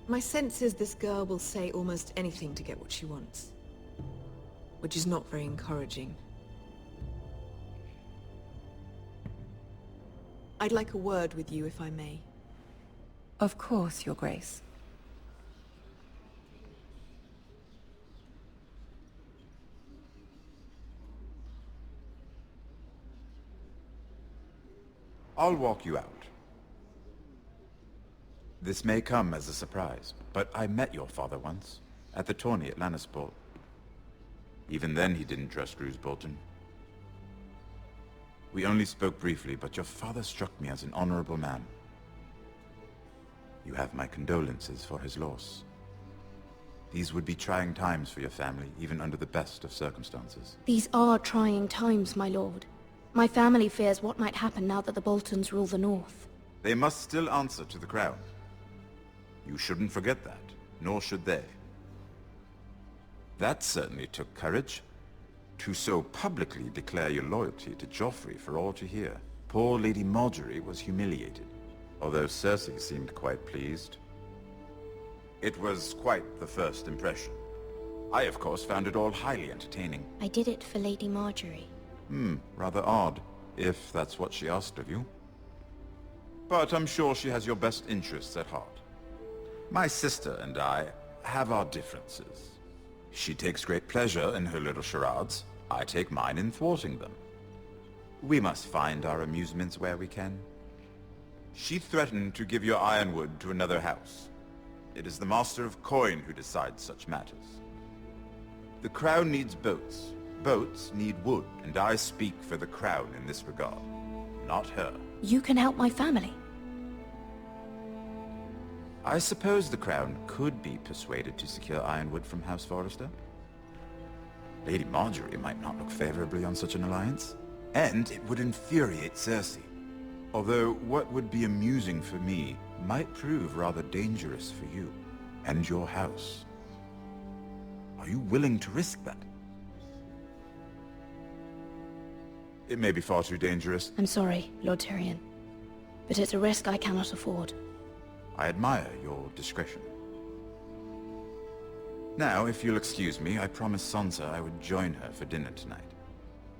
My sense is this girl will say almost anything to get what she wants. Which is not very encouraging. I'd like a word with you, if I may. Of course, Your Grace. I'll walk you out. This may come as a surprise, but I met your father once, at the tourney at Lannisport. Even then he didn't trust Roose Bolton. We only spoke briefly, but your father struck me as an honorable man. You have my condolences for his loss. These would be trying times for your family, even under the best of circumstances. These are trying times, my lord. My family fears what might happen now that the Boltons rule the North. They must still answer to the crown. You shouldn't forget that, nor should they. That certainly took courage. To so publicly declare your loyalty to Joffrey for all to hear. Poor Lady Margaery was humiliated, although Cersei seemed quite pleased. It was quite the first impression. I, of course, found it all highly entertaining. I did it for Lady Margaery. Rather odd, if that's what she asked of you. But I'm sure she has your best interests at heart. My sister and I have our differences. She takes great pleasure in her little charades. I take mine in thwarting them. We must find our amusements where we can. She threatened to give your ironwood to another house. It is the Master of Coin who decides such matters. The crown needs boats. Boats need wood, and I speak for the crown in this regard, not her. You can help my family. I suppose the crown could be persuaded to secure ironwood from House Forrester. Lady Margaery might not look favorably on such an alliance, and it would infuriate Cersei. Although what would be amusing for me might prove rather dangerous for you and your house. Are you willing to risk that? It may be far too dangerous. I'm sorry, Lord Tyrion, but it's a risk I cannot afford. I admire your discretion. Now, if you'll excuse me, I promised Sansa I would join her for dinner tonight.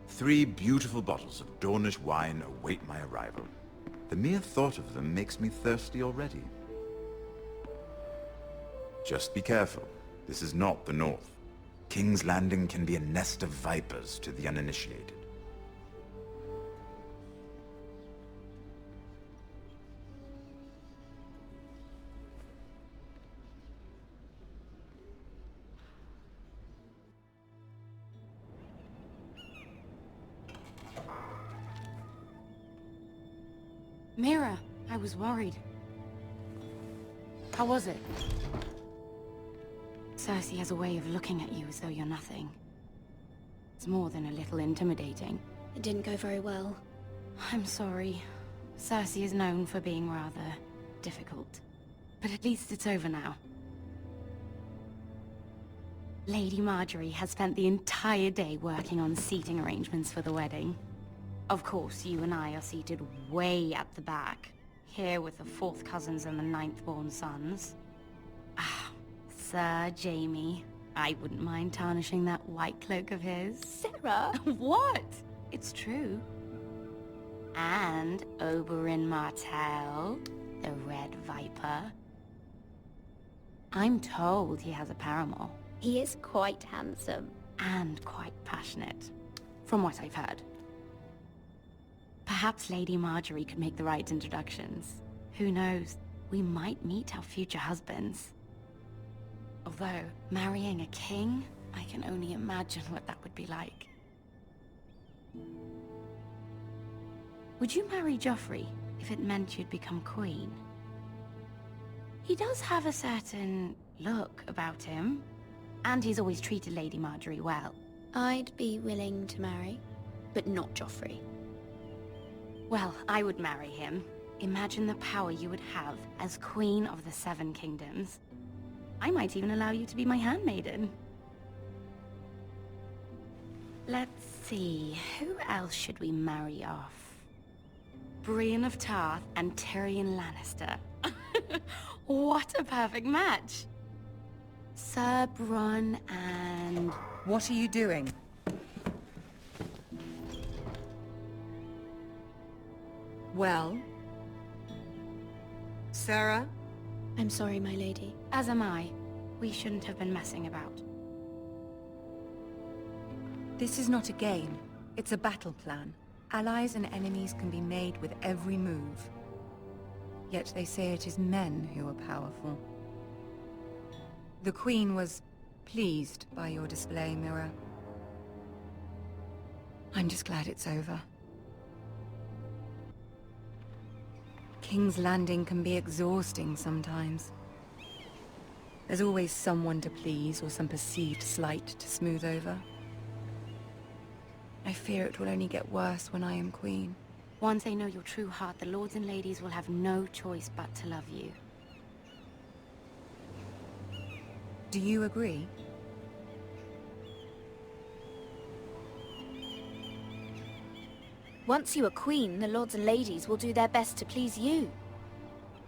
3 beautiful bottles of Dornish wine await my arrival. The mere thought of them makes me thirsty already. Just be careful. This is not the North. King's Landing can be a nest of vipers to the uninitiated. Mira, I was worried. How was it? Cersei has a way of looking at you as though you're nothing. It's more than a little intimidating. It didn't go very well. I'm sorry. Cersei is known for being rather difficult. But at least it's over now. Lady Margaery has spent the entire day working on seating arrangements for the wedding. Of course, you and I are seated way at the back, here with the 4th cousins and the 9th-born sons. Ah, Sir Jaime. I wouldn't mind tarnishing that white cloak of his. Sarah! What? It's true. And Oberyn Martell, the Red Viper. I'm told he has a paramour. He is quite handsome. and quite passionate, from what I've heard. Perhaps Lady Marjorie could make the right introductions. Who knows? We might meet our future husbands. Although, marrying a king, I can only imagine what that would be like. Would you marry Joffrey if it meant you'd become queen? He does have a certain look about him, and he's always treated Lady Marjorie well. I'd be willing to marry, but not Joffrey. Well, I would marry him. Imagine the power you would have as Queen of the Seven Kingdoms. I might even allow you to be my handmaiden. Let's see, who else should we marry off? Brienne of Tarth and Tyrion Lannister. What a perfect match! Sir Bronn and... What are you doing? Well? Sarah? I'm sorry, my lady. As am I. We shouldn't have been messing about. This is not a game. It's a battle plan. Allies and enemies can be made with every move. Yet they say it is men who are powerful. The Queen was pleased by your display, Mira. I'm just glad it's over. King's Landing can be exhausting sometimes. There's always someone to please or some perceived slight to smooth over. I fear it will only get worse when I am queen. Once they know your true heart, the lords and ladies will have no choice but to love you. Do you agree? Once you are queen, the lords and ladies will do their best to please you.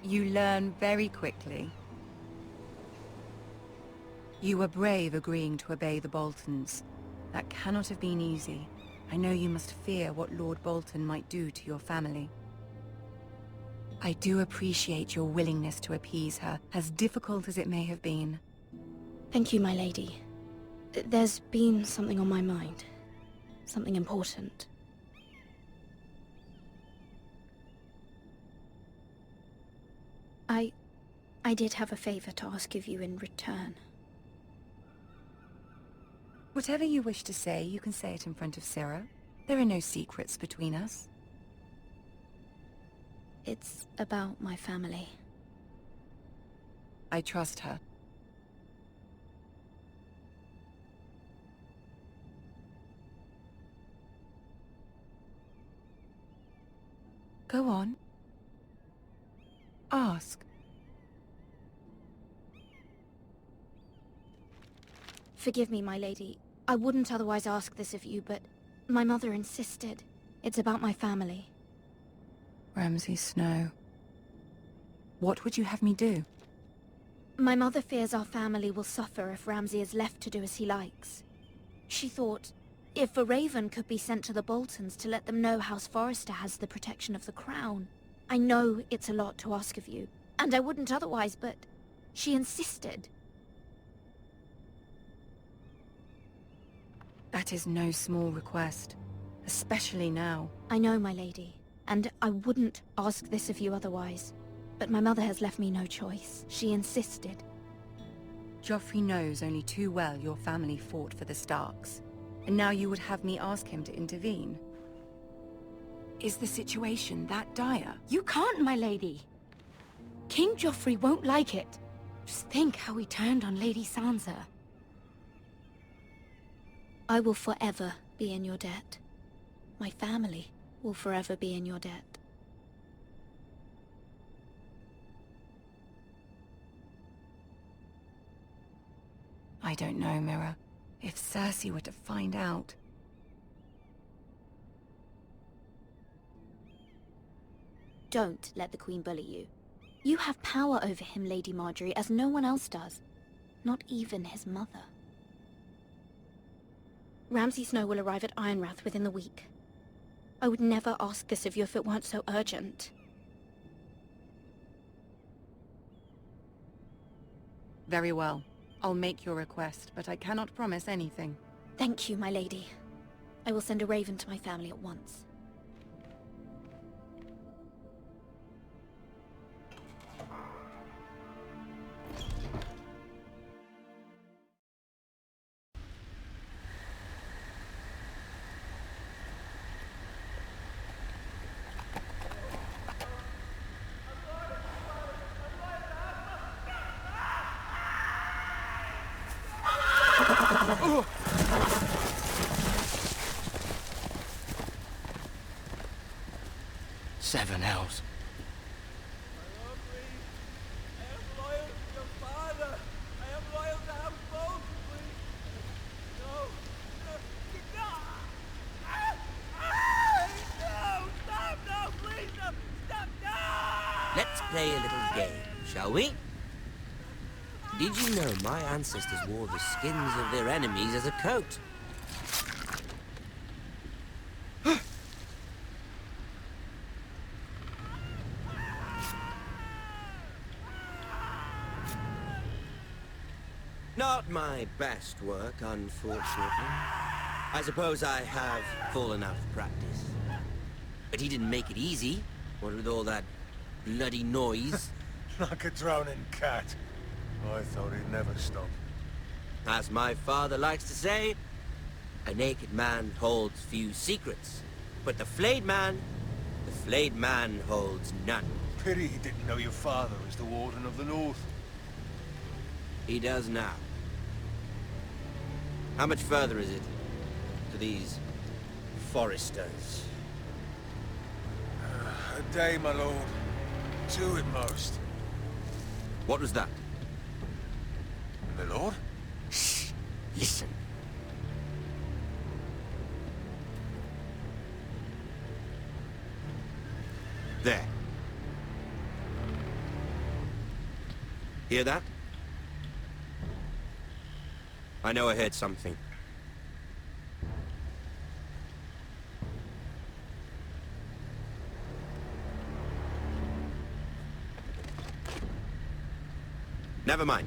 You learn very quickly. You were brave agreeing to obey the Boltons. That cannot have been easy. I know you must fear what Lord Bolton might do to your family. I do appreciate your willingness to appease her, as difficult as it may have been. Thank you, my lady. There's been something on my mind. Something important. I did have a favor to ask of you in return. Whatever you wish to say, you can say it in front of Sarah. There are no secrets between us. It's about my family. I trust her. Go on. Ask. Forgive me, my lady. I wouldn't otherwise ask this of you, but my mother insisted. It's about my family. Ramsay Snow. What would you have me do? My mother fears our family will suffer if Ramsay is left to do as he likes. She thought, if a raven could be sent to the Boltons to let them know House Forrester has the protection of the crown. I know it's a lot to ask of you, and I wouldn't otherwise, but she insisted. That is no small request, especially now. I know, my lady, and I wouldn't ask this of you otherwise. But my mother has left me no choice. She insisted. Joffrey knows only too well your family fought for the Starks, and now you would have me ask him to intervene. Is the situation that dire? You can't, my lady. King Joffrey won't like it. Just think how he turned on Lady Sansa. I will forever be in your debt. My family will forever be in your debt. I don't know, Mira. If Cersei were to find out... Don't let the Queen bully you. You have power over him, Lady Marjorie, as no one else does. Not even his mother. Ramsay Snow will arrive at Ironrath within the week. I would never ask this of you if it weren't so urgent. Very well. I'll make your request, but I cannot promise anything. Thank you, my lady. I will send a raven to my family at once. Seven hells. Let's play a little game, shall we? Did you know my ancestors wore the skins of their enemies as a coat? Not my best work, unfortunately. I suppose I have fallen out of practice. But he didn't make it easy, what with all that bloody noise. Like a drowning cat. I thought he'd never stop. As my father likes to say, a naked man holds few secrets. But the flayed man holds none. Pity he didn't know your father was the Warden of the North. He does now. How much further is it to these foresters? A day, my lord. 2 at most. What was that? My lord? Shh! Listen. There. Hear that? I know I heard something. Never mind.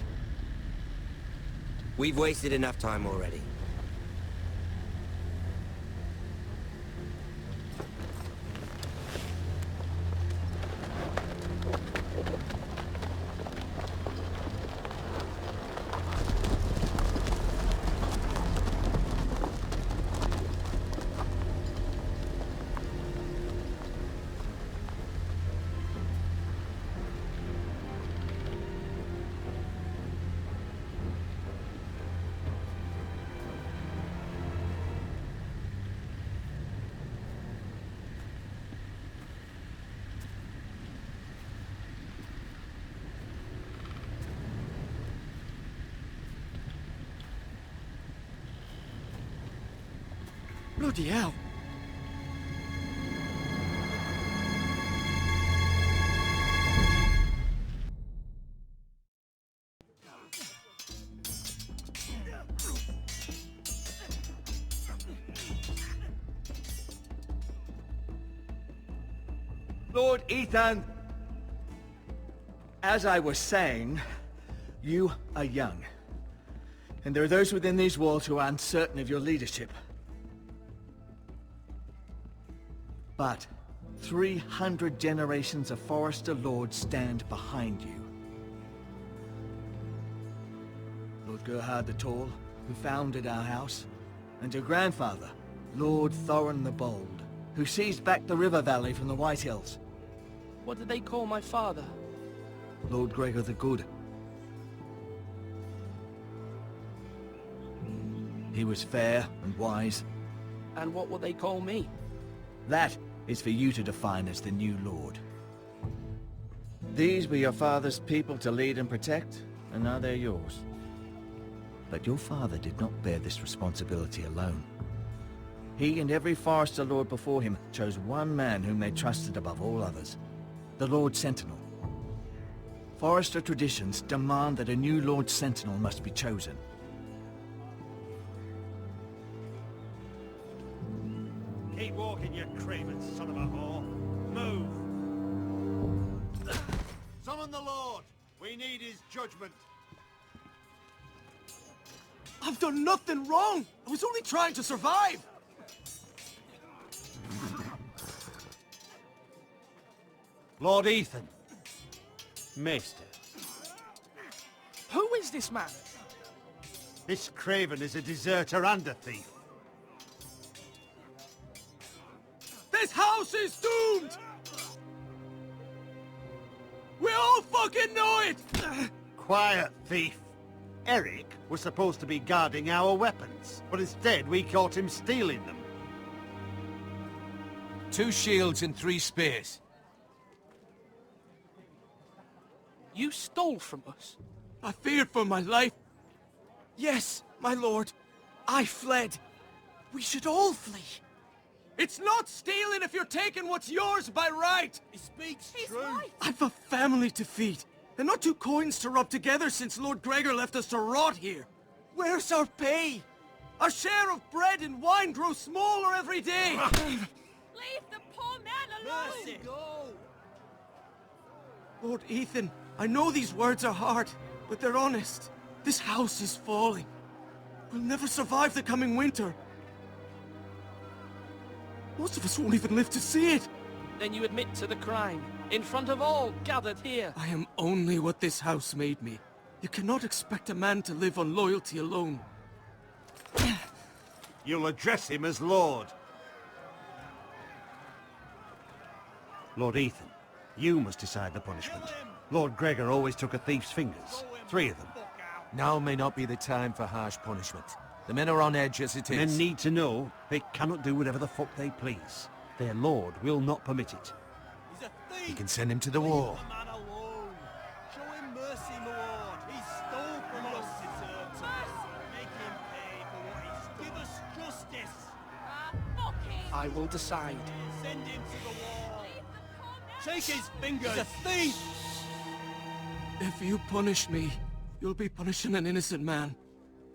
We've wasted enough time already. Bloody hell. Lord Ethan! As I was saying, you are young. And there are those within these walls who are uncertain of your leadership. But 300 generations of Forester Lords stand behind you. Lord Gerhard the Tall, who founded our house, and your grandfather, Lord Thorin the Bold, who seized back the river valley from the White Hills. What did they call my father? Lord Gregor the Good. He was fair and wise. And what will they call me? That is for you to define as the new Lord. These were your father's people to lead and protect, and now they're yours. But your father did not bear this responsibility alone. He and every Forester Lord before him chose one man whom they trusted above all others, the Lord Sentinel. Forester traditions demand that a new Lord Sentinel must be chosen. Keep walking, you craven son of a whore. Move! Summon the Lord! We need his judgment. I've done nothing wrong! I was only trying to survive! Lord Ethan. Maester. Who is this man? This Craven is a deserter and a thief. This house is doomed! We all fucking know it! Quiet, thief. Eric was supposed to be guarding our weapons, but instead we caught him stealing them. 2 shields and 3 spears. You stole from us? I feared for my life. Yes, my lord. I fled. We should all flee. It's not stealing if you're taking what's yours by right! He speaks true. Right. I've a family to feed, and not 2 coins to rub together since Lord Gregor left us to rot here. Where's our pay? Our share of bread and wine grows smaller every day! Leave the poor man alone! Mercy. Go. Lord Ethan, I know these words are hard, but they're honest. This house is falling. We'll never survive the coming winter. Most of us won't even live to see it. Then you admit to the crime, in front of all gathered here. I am only what this house made me. You cannot expect a man to live on loyalty alone. You'll address him as Lord. Lord Ethan, you must decide the punishment. Lord Gregor always took a thief's fingers. 3 of them. Now may not be the time for harsh punishment. The men are on edge as it is. Men need to know they cannot do whatever the fuck they please. Their lord will not permit it. He's a thief! You can send him to the wall. Leave the man alone. Show him mercy, my lord. He stole from us. Make him pay for what he stole. Give us justice. I will decide. Send him to the wall. Take his fingers. He's a thief. If you punish me, you'll be punishing an innocent man.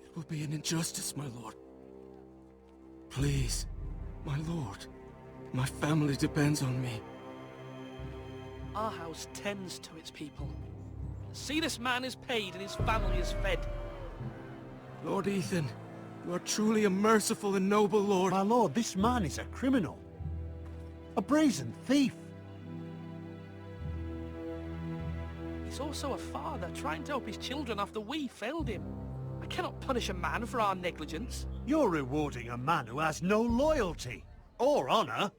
It will be an injustice, my lord. Please, my lord. My family depends on me. Our house tends to its people. See, this man is paid and his family is fed. Lord Ethan, you are truly a merciful and noble lord. My lord, this man is a criminal. A brazen thief. He's also a father trying to help his children after we failed him. I cannot punish a man for our negligence. You're rewarding a man who has no loyalty or honor.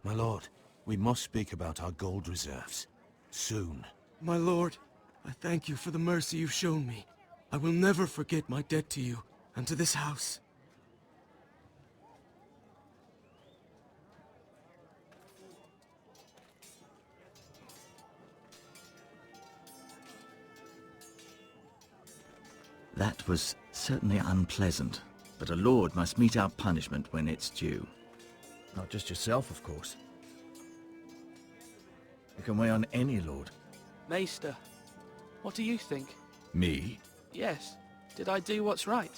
My lord, we must speak about our gold reserves. Soon. My lord, I thank you for the mercy you've shown me. I will never forget my debt to you and to this house. That was certainly unpleasant, but a lord must mete out punishment when it's due. Not just yourself, of course. You can weigh on any lord. Maester, what do you think? Me? Yes. Did I do what's right?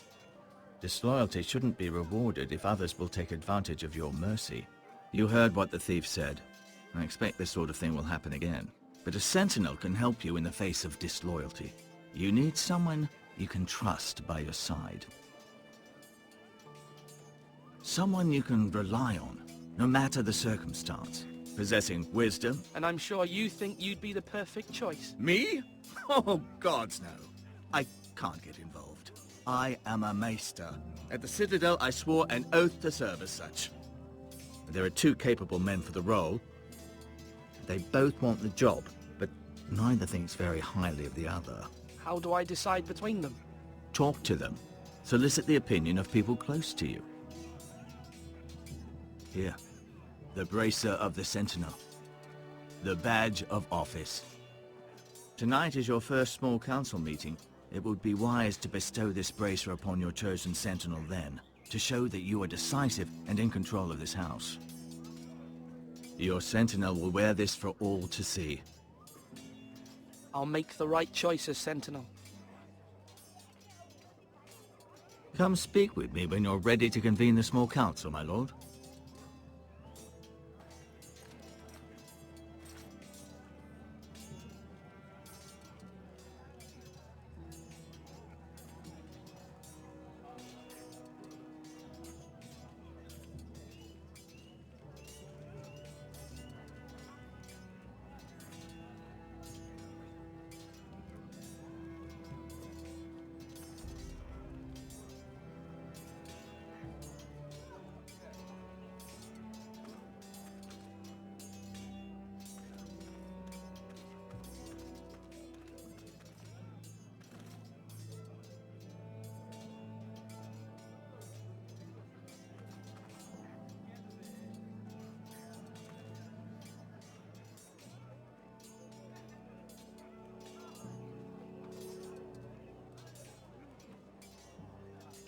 Disloyalty shouldn't be rewarded if others will take advantage of your mercy. You heard what the thief said. I expect this sort of thing will happen again. But a sentinel can help you in the face of disloyalty. You need someone you can trust by your side. Someone you can rely on, no matter the circumstance. Possessing wisdom. And I'm sure you think you'd be the perfect choice. Me? Oh, gods no. I can't get involved. I am a maester. At the Citadel, I swore an oath to serve as such. There are 2 capable men for the role. They both want the job, but neither thinks very highly of the other. How do I decide between them? Talk to them. Solicit the opinion of people close to you. Here, the bracer of the Sentinel. The badge of office. Tonight is your first small council meeting. It would be wise to bestow this bracer upon your chosen Sentinel then, to show that you are decisive and in control of this house. Your Sentinel will wear this for all to see. I'll make the right choice as Sentinel. Come speak with me when you're ready to convene the small council, my lord.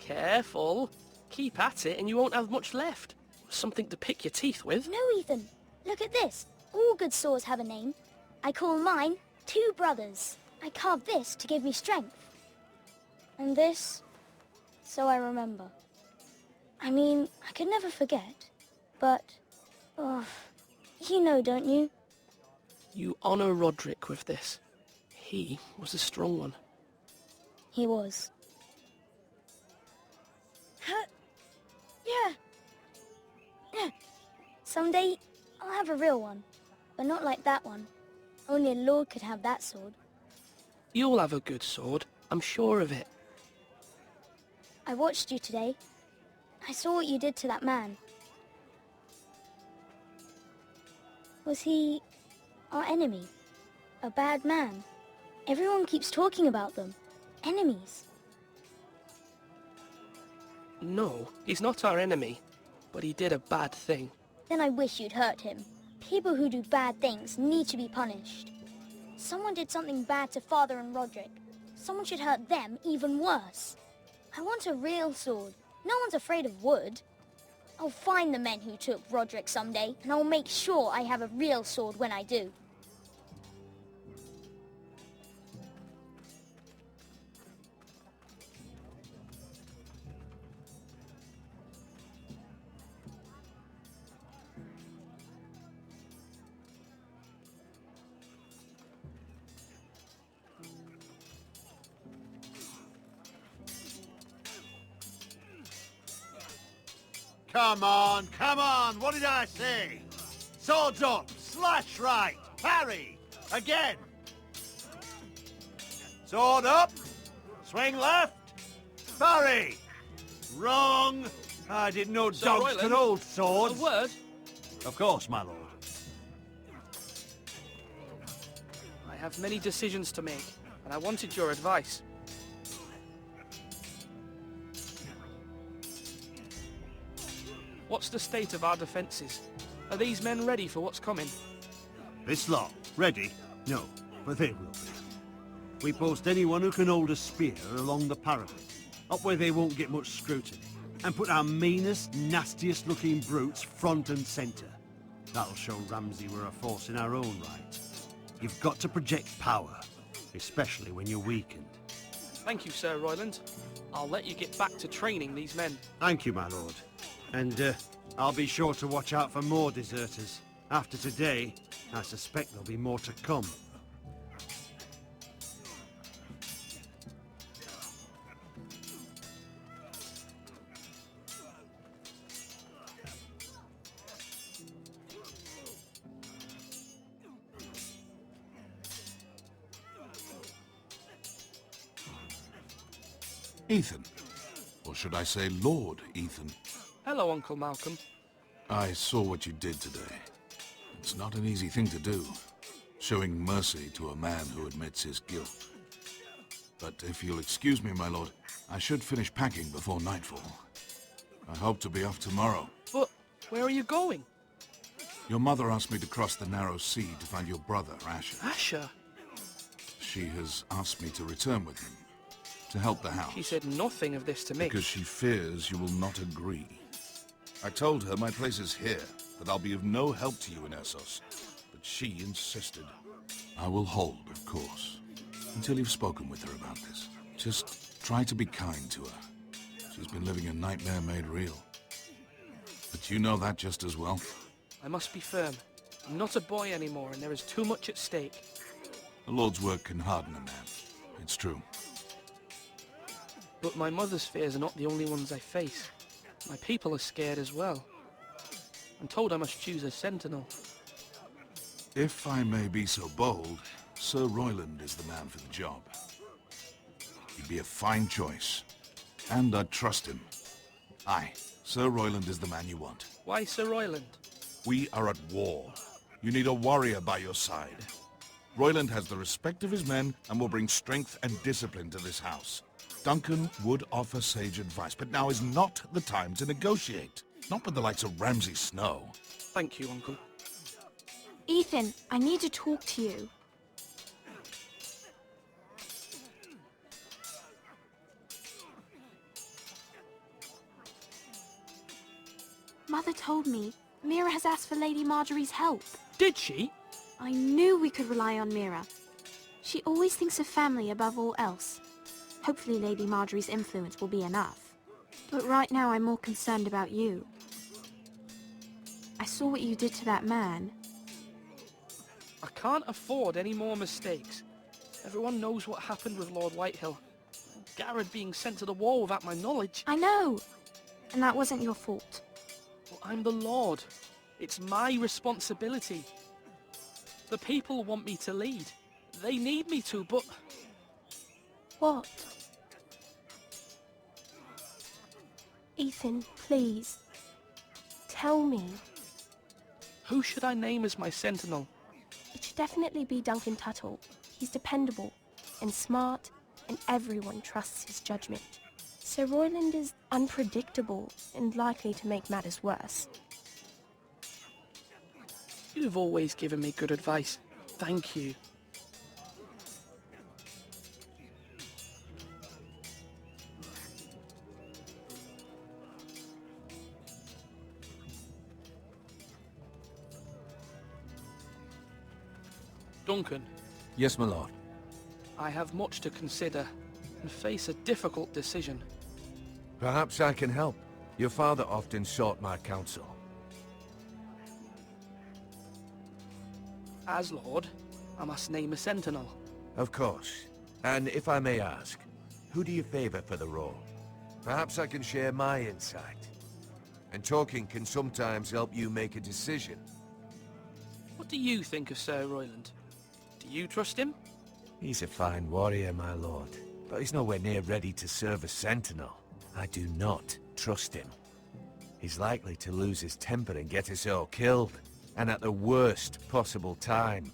Careful. Keep at it and you won't have much left. Something to pick your teeth with. No, Ethan. Look at this. All good swords have a name. I call mine Two Brothers. I carved this to give me strength. And this, so I remember. I mean, I could never forget. But, oh, you know, don't you? You honor Roderick with this. He was a strong one. He was. Yeah. Yeah. Someday, I'll have a real one. But not like that one. Only a lord could have that sword. You'll have a good sword. I'm sure of it. I watched you today. I saw what you did to that man. Was he our enemy? A bad man? Everyone keeps talking about them. Enemies. No, he's not our enemy. But he did a bad thing. Then I wish you'd hurt him. People who do bad things need to be punished. Someone did something bad to Father and Roderick. Someone should hurt them even worse. I want a real sword. No one's afraid of wood. I'll find the men who took Roderick someday, and I'll make sure I have a real sword when I do. Come on, what did I say? Swords up, slash right, parry, again. Sword up, swing left, parry. Wrong. I didn't know Sir dogs Royland, could hold swords. A word? Of course, my lord. I have many decisions to make, and I wanted your advice. What's the state of our defences? Are these men ready for what's coming? This lot, ready? No, but they will be. We post anyone who can hold a spear along the parapet, up where they won't get much scrutiny, and put our meanest, nastiest looking brutes front and centre. That'll show Ramsay we're a force in our own right. You've got to project power, especially when you're weakened. Thank you, Sir Royland. I'll let you get back to training these men. Thank you, my lord. And I'll be sure to watch out for more deserters. After today, I suspect there'll be more to come. Ethan. Or should I say Lord Ethan? Hello, Uncle Malcolm. I saw what you did today. It's not an easy thing to do, showing mercy to a man who admits his guilt. But if you'll excuse me, my lord, I should finish packing before nightfall. I hope to be off tomorrow. But where are you going? Your mother asked me to cross the narrow sea to find your brother, Asher. Asher? She has asked me to return with him, to help the house. She said nothing of this to me. Because she fears you will not agree. I told her my place is here, that I'll be of no help to you in Essos. But she insisted. I will hold, of course, until you've spoken with her about this. Just try to be kind to her. She's been living a nightmare made real. But you know that just as well. I must be firm. I'm not a boy anymore, and there is too much at stake. The Lord's work can harden a man. It's true. But my mother's fears are not the only ones I face. My people are scared as well. I'm told I must choose a sentinel. If I may be so bold, Sir Royland is the man for the job. He'd be a fine choice. And I'd trust him. Aye, Sir Royland is the man you want. Why Sir Royland? We are at war. You need a warrior by your side. Royland has the respect of his men and will bring strength and discipline to this house. Duncan would offer sage advice, but now is not the time to negotiate. Not with the likes of Ramsay Snow. Thank you, Uncle. Ethan, I need to talk to you. Mother told me Mira has asked for Lady Marjorie's help. Did she? I knew we could rely on Mira. She always thinks of family above all else. Hopefully Lady Marjorie's influence will be enough. But right now I'm more concerned about you. I saw what you did to that man. I can't afford any more mistakes. Everyone knows what happened with Lord Whitehill. Garrett being sent to the war without my knowledge. I know. And that wasn't your fault. Well, I'm the Lord. It's my responsibility. The people want me to lead. They need me to, but... What? Ethan, please. Tell me. Who should I name as my sentinel? It should definitely be Duncan Tuttle. He's dependable and smart, and everyone trusts his judgment. Sir Royland is unpredictable and likely to make matters worse. You've always given me good advice. Thank you. Duncan. Yes, my lord. I have much to consider and face a difficult decision. Perhaps I can help. Your father often sought my counsel. As Lord, I must name a sentinel. Of course. And if I may ask, who do you favor for the role? Perhaps I can share my insight. And talking can sometimes help you make a decision. What do you think of Sir Royland? Do you trust him? He's a fine warrior, my lord. But he's nowhere near ready to serve as sentinel. I do not trust him. He's likely to lose his temper and get us all killed. And at the worst possible time.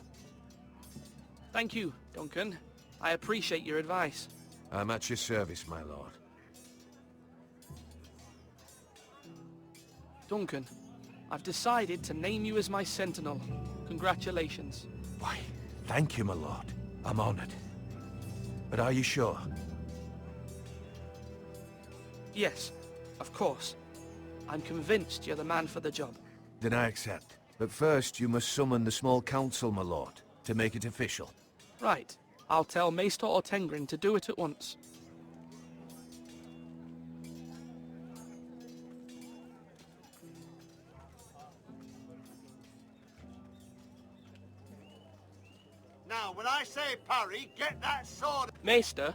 Thank you, Duncan. I appreciate your advice. I'm at your service, my lord. Duncan, I've decided to name you as my sentinel. Congratulations. Why, thank you, my lord. I'm honored. But are you sure? Yes, of course. I'm convinced you're the man for the job. Then I accept. But first, you must summon the small council, my lord, to make it official. Right. I'll tell Maester Ortengrin to do it at once. Now, when I say parry, get that sword... Maester?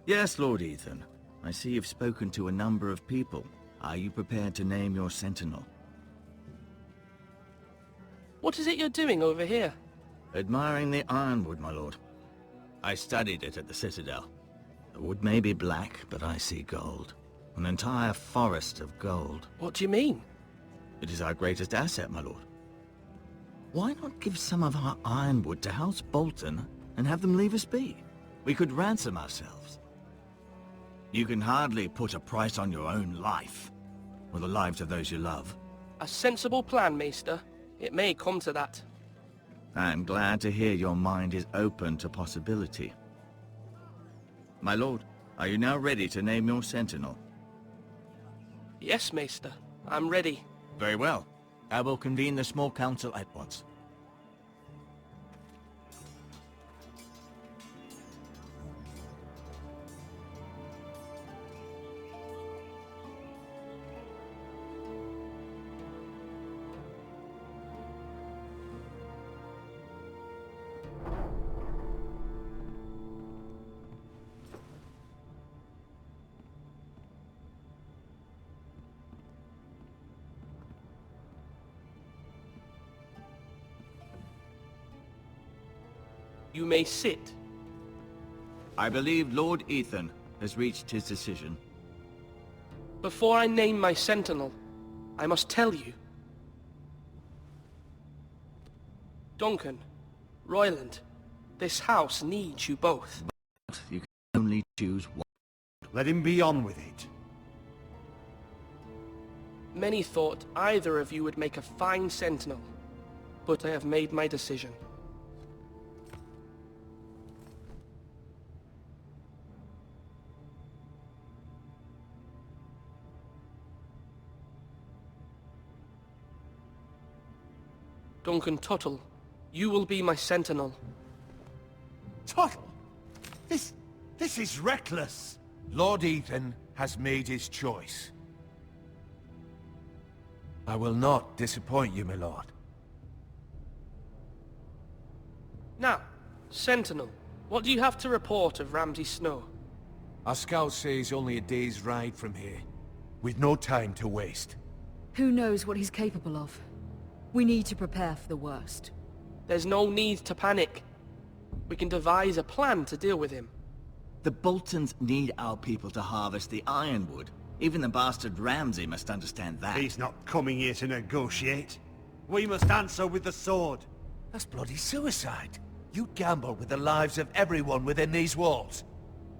Yes, Lord Ethan. I see you've spoken to a number of people. Are you prepared to name your sentinel? What is it you're doing over here? Admiring the ironwood, my lord. I studied it at the Citadel. The wood may be black, but I see gold. An entire forest of gold. What do you mean? It is our greatest asset, my lord. Why not give some of our ironwood to House Bolton and have them leave us be? We could ransom ourselves. You can hardly put a price on your own life, or the lives of those you love. A sensible plan, Maester. It may come to that. I'm glad to hear your mind is open to possibility. My lord, are you now ready to name your sentinel? Yes, Maester. I'm ready. Very well. I will convene the small council at once. You may sit. I believe Lord Ethan has reached his decision. Before I name my sentinel, I must tell you. Duncan, Royland, this house needs you both. But you can only choose one. Let him be on with it. Many thought either of you would make a fine sentinel, but I have made my decision. Duncan Tuttle, you will be my sentinel. Tuttle? This is reckless. Lord Ethan has made his choice. I will not disappoint you, my lord. Now, Sentinel, what do you have to report of Ramsay Snow? Our scouts say he's only a day's ride from here, with no time to waste. Who knows what he's capable of? We need to prepare for the worst. There's no need to panic. We can devise a plan to deal with him. The Boltons need our people to harvest the ironwood. Even the bastard Ramsay must understand that. He's not coming here to negotiate. We must answer with the sword. That's bloody suicide. You'd gamble with the lives of everyone within these walls.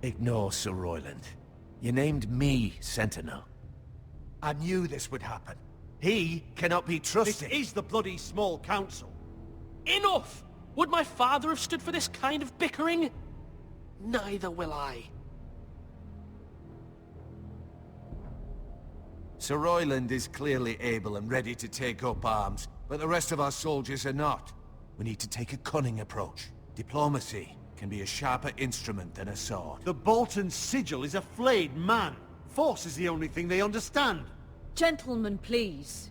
Ignore Sir Royland. You named me Sentinel. I knew this would happen. He cannot be trusted. This is the bloody small council. Enough! Would my father have stood for this kind of bickering? Neither will I. Sir Royland is clearly able and ready to take up arms, but the rest of our soldiers are not. We need to take a cunning approach. Diplomacy can be a sharper instrument than a sword. The Bolton sigil is a flayed man. Force is the only thing they understand. Gentlemen, please.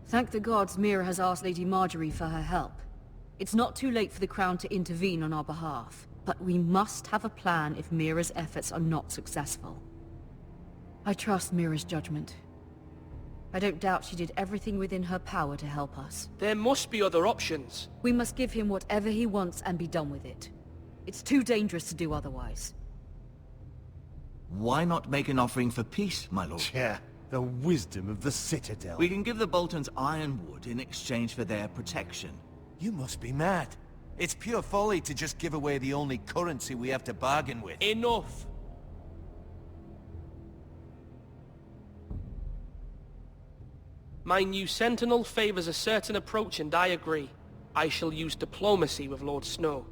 Thank the gods Mira has asked Lady Marjorie for her help. It's not too late for the Crown to intervene on our behalf, but we must have a plan if Mira's efforts are not successful. I trust Mira's judgment. I don't doubt she did everything within her power to help us. There must be other options. We must give him whatever he wants and be done with it. It's too dangerous to do otherwise. Why not make an offering for peace, my lord? Yeah, the wisdom of the Citadel. We can give the Boltons ironwood in exchange for their protection. You must be mad. It's pure folly to just give away the only currency we have to bargain with. Enough! My new Sentinel favors a certain approach, and I agree. I shall use diplomacy with Lord Snow.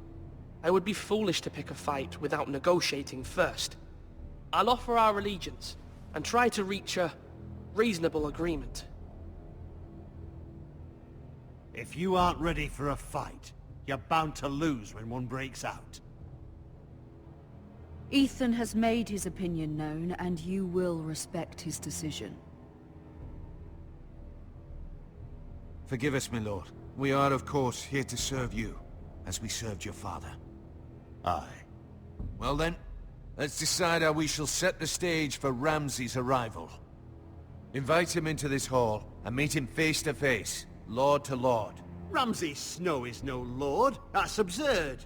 I would be foolish to pick a fight without negotiating first. I'll offer our allegiance, and try to reach a reasonable agreement. If you aren't ready for a fight, you're bound to lose when one breaks out. Ethan has made his opinion known, and you will respect his decision. Forgive us, my lord. We are, of course, here to serve you, as we served your father. Aye. Well then, let's decide how we shall set the stage for Ramsay's arrival. Invite him into this hall, and meet him face to face, lord to lord. Ramsay Snow is no lord. That's absurd.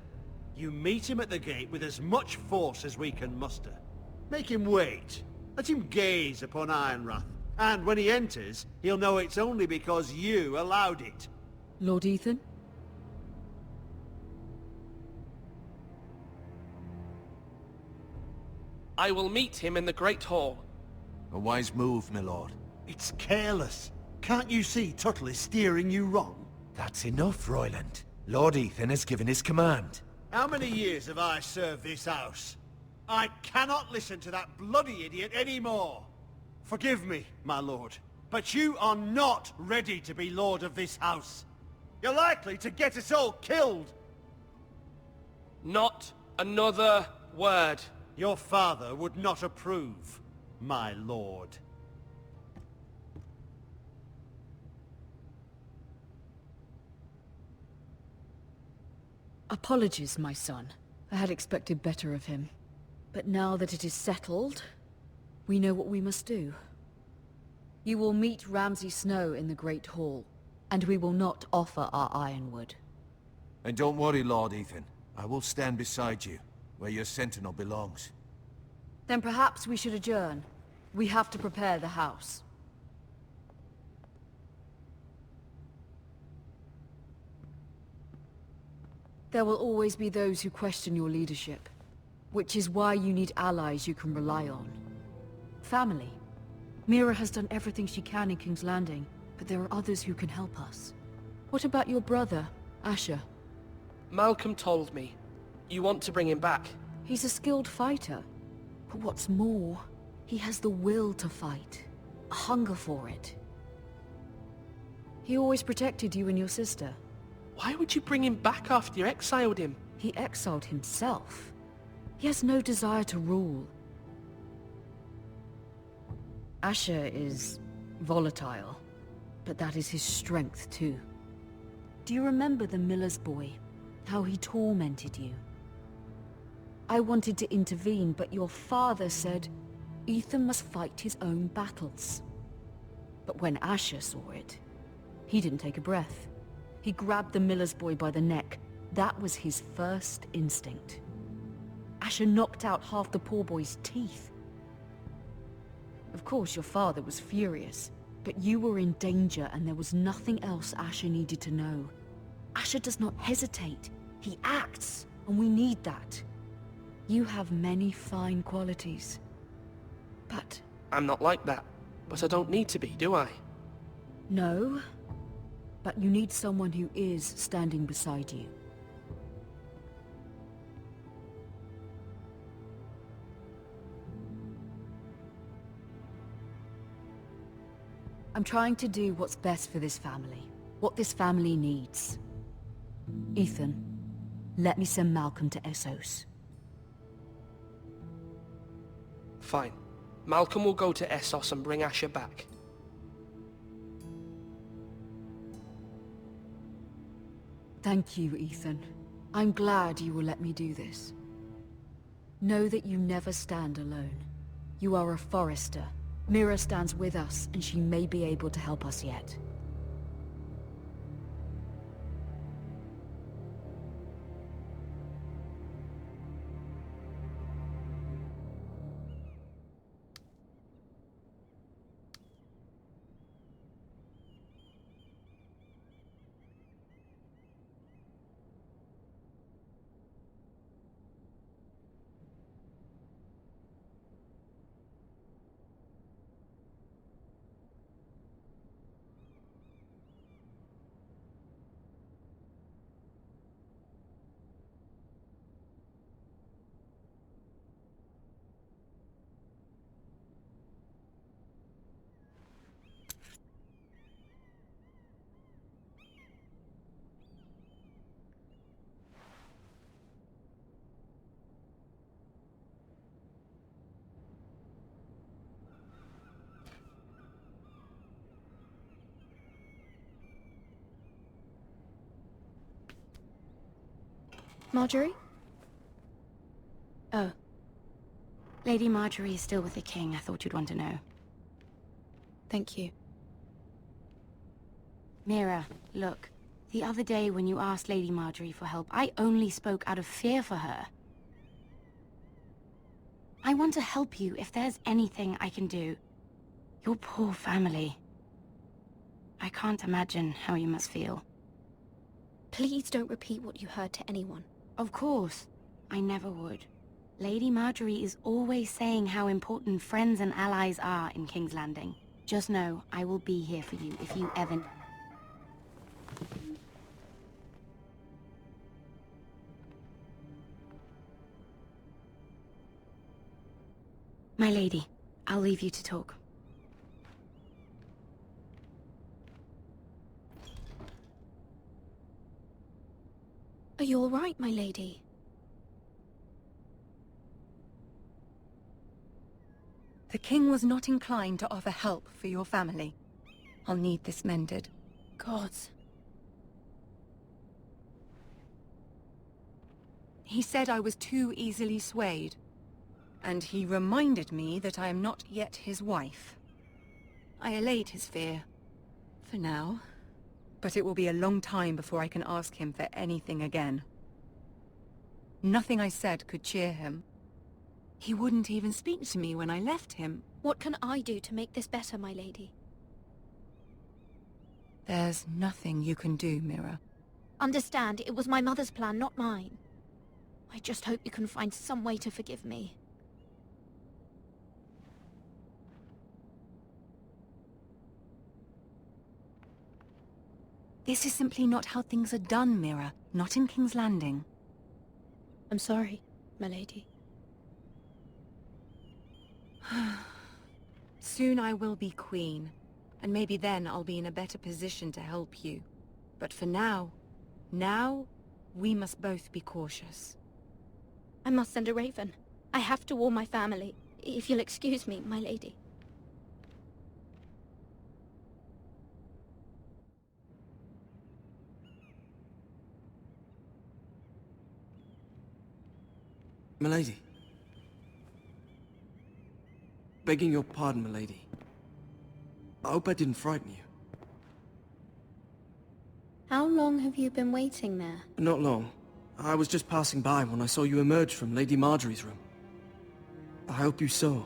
You meet him at the gate with as much force as we can muster. Make him wait. Let him gaze upon Ironrath. And when he enters, he'll know it's only because you allowed it. Lord Ethan? I will meet him in the Great Hall. A wise move, my lord. It's careless. Can't you see Tuttle is steering you wrong? That's enough, Royland. Lord Ethan has given his command. How many years have I served this house? I cannot listen to that bloody idiot anymore. Forgive me, my lord, but you are not ready to be lord of this house. You're likely to get us all killed. Not another word. Your father would not approve, my lord. Apologies, my son. I had expected better of him. But now that it is settled, we know what we must do. You will meet Ramsay Snow in the Great Hall, and we will not offer our ironwood. And don't worry, Lord Ethan. I will stand beside you, where your sentinel belongs. Then perhaps we should adjourn. We have to prepare the house. There will always be those who question your leadership, which is why you need allies you can rely on. Family. Mira has done everything she can in King's Landing, but there are others who can help us. What about your brother, Asher? Malcolm told me. You want to bring him back? He's a skilled fighter. But what's more, he has the will to fight. A hunger for it. He always protected you and your sister. Why would you bring him back after you exiled him? He exiled himself. He has no desire to rule. Asher is volatile, but that is his strength too. Do you remember the miller's boy? How he tormented you? I wanted to intervene, but your father said Ethan must fight his own battles. But when Asher saw it, he didn't take a breath. He grabbed the miller's boy by the neck. That was his first instinct. Asher knocked out half the poor boy's teeth. Of course, your father was furious, but you were in danger and there was nothing else Asher needed to know. Asher does not hesitate. He acts, and we need that. You have many fine qualities, but... I'm not like that, but I don't need to be, do I? No, but you need someone who is standing beside you. I'm trying to do what's best for this family, what this family needs. Ethan, let me send Malcolm to Essos. Fine. Malcolm will go to Essos and bring Asher back. Thank you, Ethan. I'm glad you will let me do this. Know that you never stand alone. You are a Forrester. Mira stands with us, and she may be able to help us yet. Marjorie? Oh. Lady Marjorie is still with the king. I thought you'd want to know. Thank you. Mira, look. The other day when you asked Lady Marjorie for help, I only spoke out of fear for her. I want to help you if there's anything I can do. Your poor family. I can't imagine how you must feel. Please don't repeat what you heard to anyone. Of course. I never would. Lady Marjorie is always saying how important friends and allies are in King's Landing. Just know, I will be here for you if you ever... My lady, I'll leave you to talk. Are you all right, my lady? The king was not inclined to offer help for your family. I'll need this mended. Gods. He said I was too easily swayed. And he reminded me that I am not yet his wife. I allayed his fear. For now. But it will be a long time before I can ask him for anything again. Nothing I said could cheer him. He wouldn't even speak to me when I left him. What can I do to make this better, my lady? There's nothing you can do, Mira. Understand, it was my mother's plan, not mine. I just hope you can find some way to forgive me. This is simply not how things are done, Mira. Not in King's Landing. I'm sorry, my lady. Soon I will be queen, and maybe then I'll be in a better position to help you. But for now, we must both be cautious. I must send a raven. I have to warn my family. If you'll excuse me, my lady. Milady. Begging your pardon, milady. I hope I didn't frighten you. How long have you been waiting there? Not long. I was just passing by when I saw you emerge from Lady Marjorie's room. I hope you saw.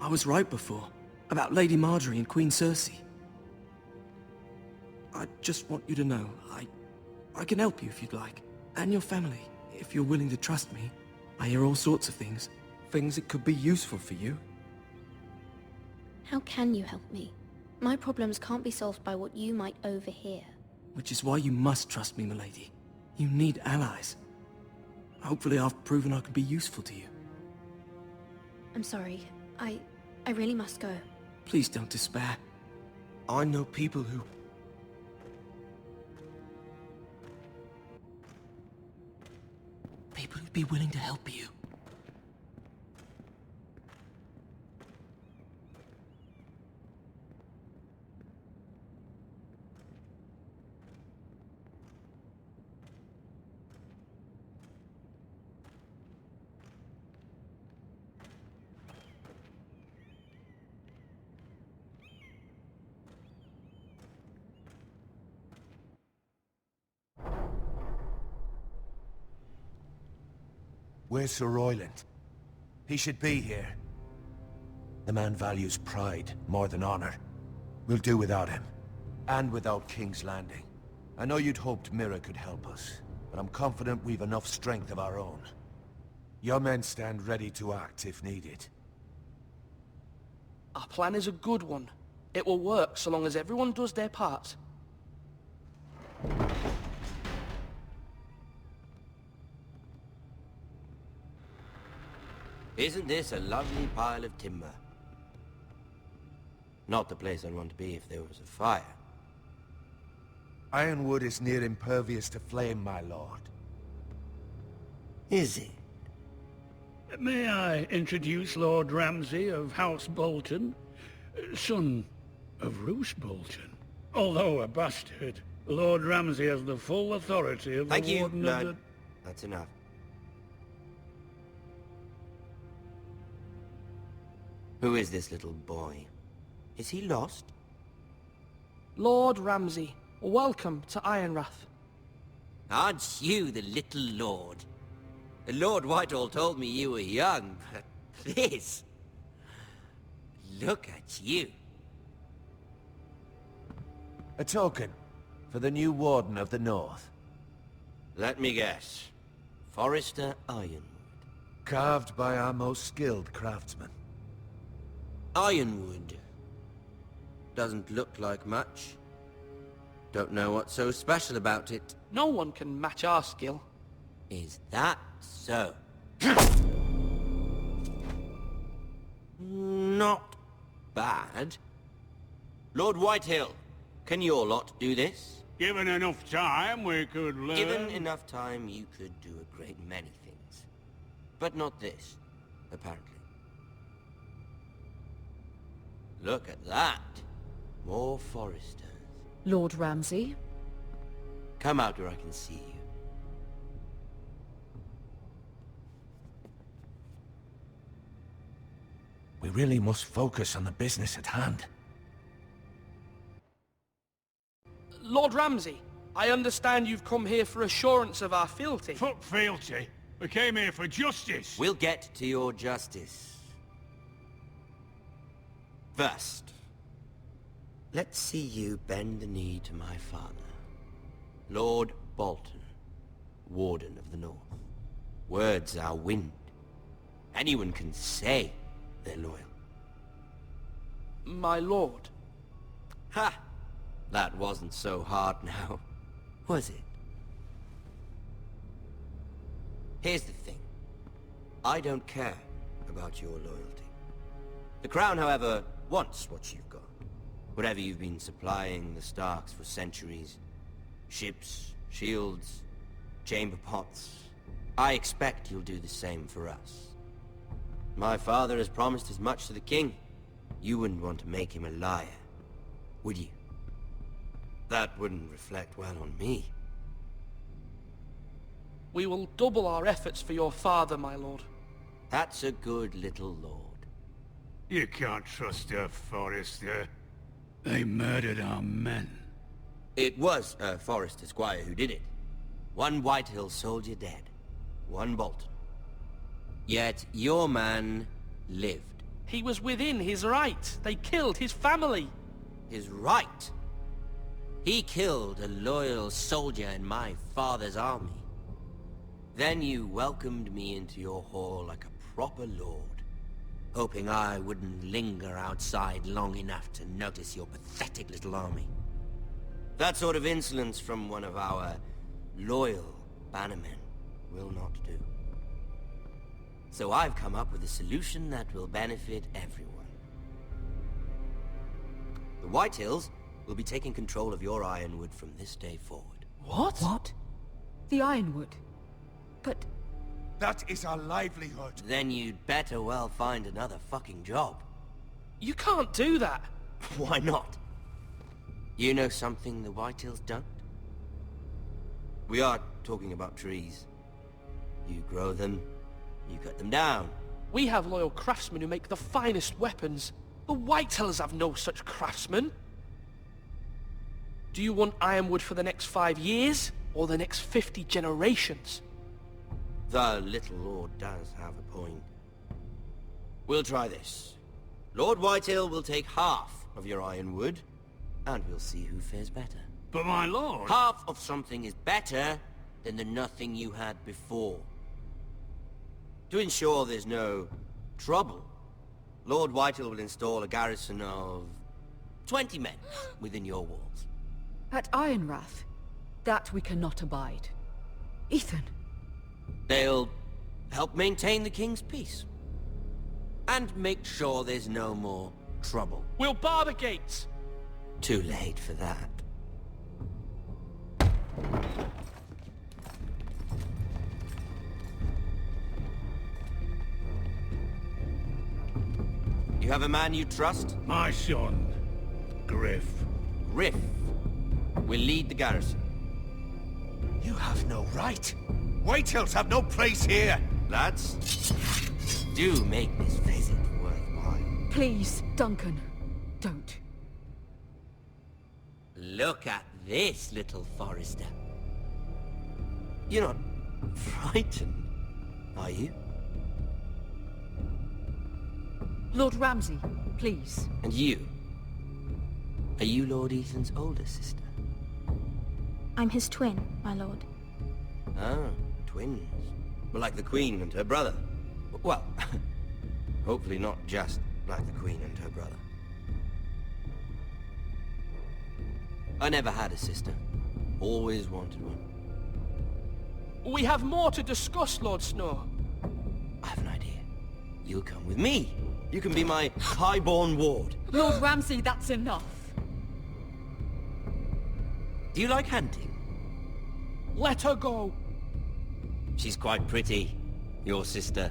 I was right before. About Lady Marjorie and Queen Cersei. I just want you to know, I can help you if you'd like. And your family, if you're willing to trust me. I hear all sorts of things. Things that could be useful for you. How can you help me? My problems can't be solved by what you might overhear. Which is why you must trust me, milady. You need allies. Hopefully I've proven I can be useful to you. I'm sorry. I really must go. Please don't despair. I know people who... People who'd be willing to help you. Where's Sir Royland? He should be here. The man values pride more than honor. We'll do without him. And without King's Landing. I know you'd hoped Mira could help us, but I'm confident we've enough strength of our own. Your men stand ready to act if needed. Our plan is a good one. It will work so long as everyone does their part. Isn't this a lovely pile of timber? Not the place I'd want to be if there was a fire. Ironwood is near impervious to flame, my lord. Is it? May I introduce Lord Ramsay of House Bolton, son of Roose Bolton. Although a bastard, Lord Ramsay has the full authority of Thank the you, Warden Lord. of the... That's enough. Who is this little boy? Is he lost? Lord Ramsay, welcome to Ironrath. Aren't you the little lord? Lord Whitehall told me you were young, but this... Look at you. A token for the new Warden of the North. Let me guess. Forrester Ironwood. Carved by our most skilled craftsmen. Ironwood. Doesn't look like much. Don't know what's so special about it. No one can match our skill. Is that so? Not bad. Lord Whitehill, can your lot do this? Given enough time, we could learn... Given enough time, you could do a great many things. But not this, apparently. Look at that. More Foresters. Lord Ramsay? Come out where I can see you. We really must focus on the business at hand. Lord Ramsay, I understand you've come here for assurance of our fealty. Fuck fealty. We came here for justice. We'll get to your justice. First, let's see you bend the knee to my father, Lord Bolton, Warden of the North. Words are wind. Anyone can say they're loyal. My lord. Ha! That wasn't so hard now, was it? Here's the thing. I don't care about your loyalty. The Crown, however, wants what you've got. Whatever you've been supplying the Starks for centuries. Ships, shields, chamber pots. I expect you'll do the same for us. My father has promised as much to the king. You wouldn't want to make him a liar, would you? That wouldn't reflect well on me. We will double our efforts for your father, my lord. That's a good little lord. You can't trust her, Forrester. They murdered our men. It was a Forrester squire who did it. One Whitehill soldier dead. One Bolton. Yet your man lived. He was within his right. They killed his family. His right? He killed a loyal soldier in my father's army. Then you welcomed me into your hall like a proper lord, hoping I wouldn't linger outside long enough to notice your pathetic little army. That sort of insolence from one of our loyal bannermen will not do. So I've come up with a solution that will benefit everyone. The Whitehills will be taking control of your Ironwood from this day forward. What? What? The Ironwood? But... That is our livelihood. Then you'd better well find another fucking job. You can't do that. Why not? You know something the Whitehills don't? We are talking about trees. You grow them, you cut them down. We have loyal craftsmen who make the finest weapons. The Whitehills have no such craftsmen. Do you want Ironwood for the next 5 years, or the next 50 generations? The little lord does have a point. We'll try this. Lord Whitehill will take half of your Ironwood, and we'll see who fares better. But my lord... Half of something is better than the nothing you had before. To ensure there's no trouble, Lord Whitehill will install a garrison of 20 men within your walls. At Ironrath? That we cannot abide. Ethan. They'll help maintain the king's peace. And make sure there's no more trouble. We'll bar the gates! Too late for that. You have a man you trust? My son, Griff. Griff will lead the garrison. You have no right. Whitehills have no place here. Lads, do make this visit worthwhile. Please, Duncan, don't. Look at this, little Forrester. You're not frightened, are you? Lord Ramsay, please. And you? Are you Lord Ethan's older sister? I'm his twin, my lord. Ah, twins. Well, like the Queen and her brother. Well, hopefully not just like the Queen and her brother. I never had a sister. Always wanted one. We have more to discuss, Lord Snow. I have an idea. You'll come with me. You can be my highborn ward. Lord Ramsay, that's enough. Do you like hunting? Let her go. She's quite pretty, your sister.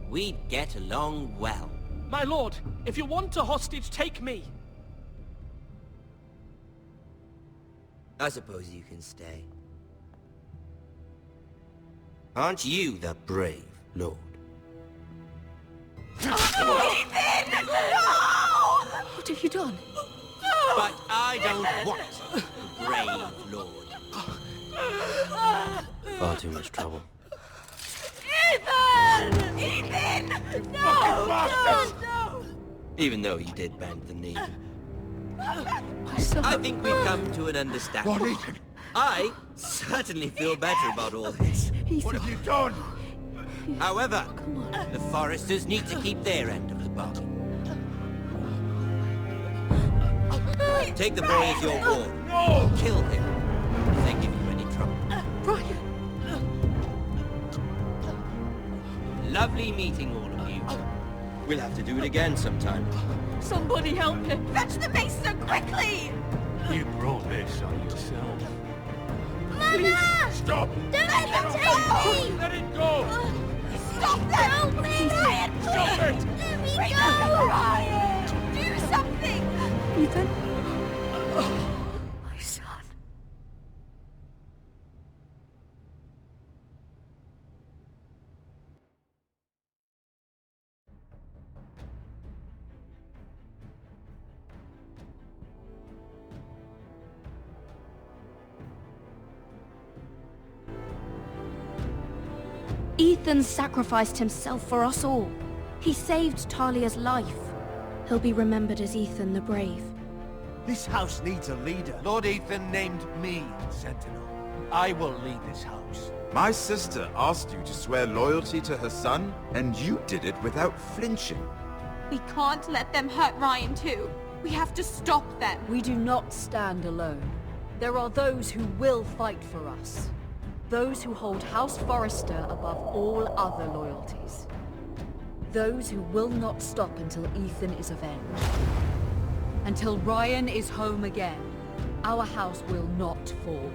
We'd get along well. My lord, if you want a hostage, take me. I suppose you can stay. Aren't you the brave lord? Ethan! No! What have you done? But I don't want a brave lord. Far too much trouble. Ethan! Ethan! No! No! Even though you did bend the knee. My son. I think we've come to an understanding. Lord Ethan! I certainly feel better about all this. What have you done? However, the Foresters need to keep their end of the bargain. Take the boy as your ward. No! Kill him if they give you any trouble. Brian! Lovely meeting all of you. We'll have to do it again sometime. Somebody help him! Fetch the maester quickly! You brought this on yourself. Mother! Stop! Don't let them take me! Let it go! Stop them! Help me! Ryan, please! Stop it! Let me Bring go! them, Ryan! Do something! Ethan? My son. Ethan sacrificed himself for us all. He saved Talia's life. He'll be remembered as Ethan the Brave. This house needs a leader. Lord Ethan named me Sentinel. I will lead this house. My sister asked you to swear loyalty to her son, and you did it without flinching. We can't let them hurt Ryan too. We have to stop them. We do not stand alone. There are those who will fight for us. Those who hold House Forrester above all other loyalties. Those who will not stop until Ethan is avenged. Until Ryan is home again, our house will not fall.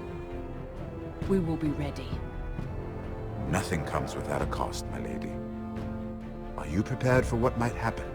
We will be ready. Nothing comes without a cost, my lady. Are you prepared for what might happen?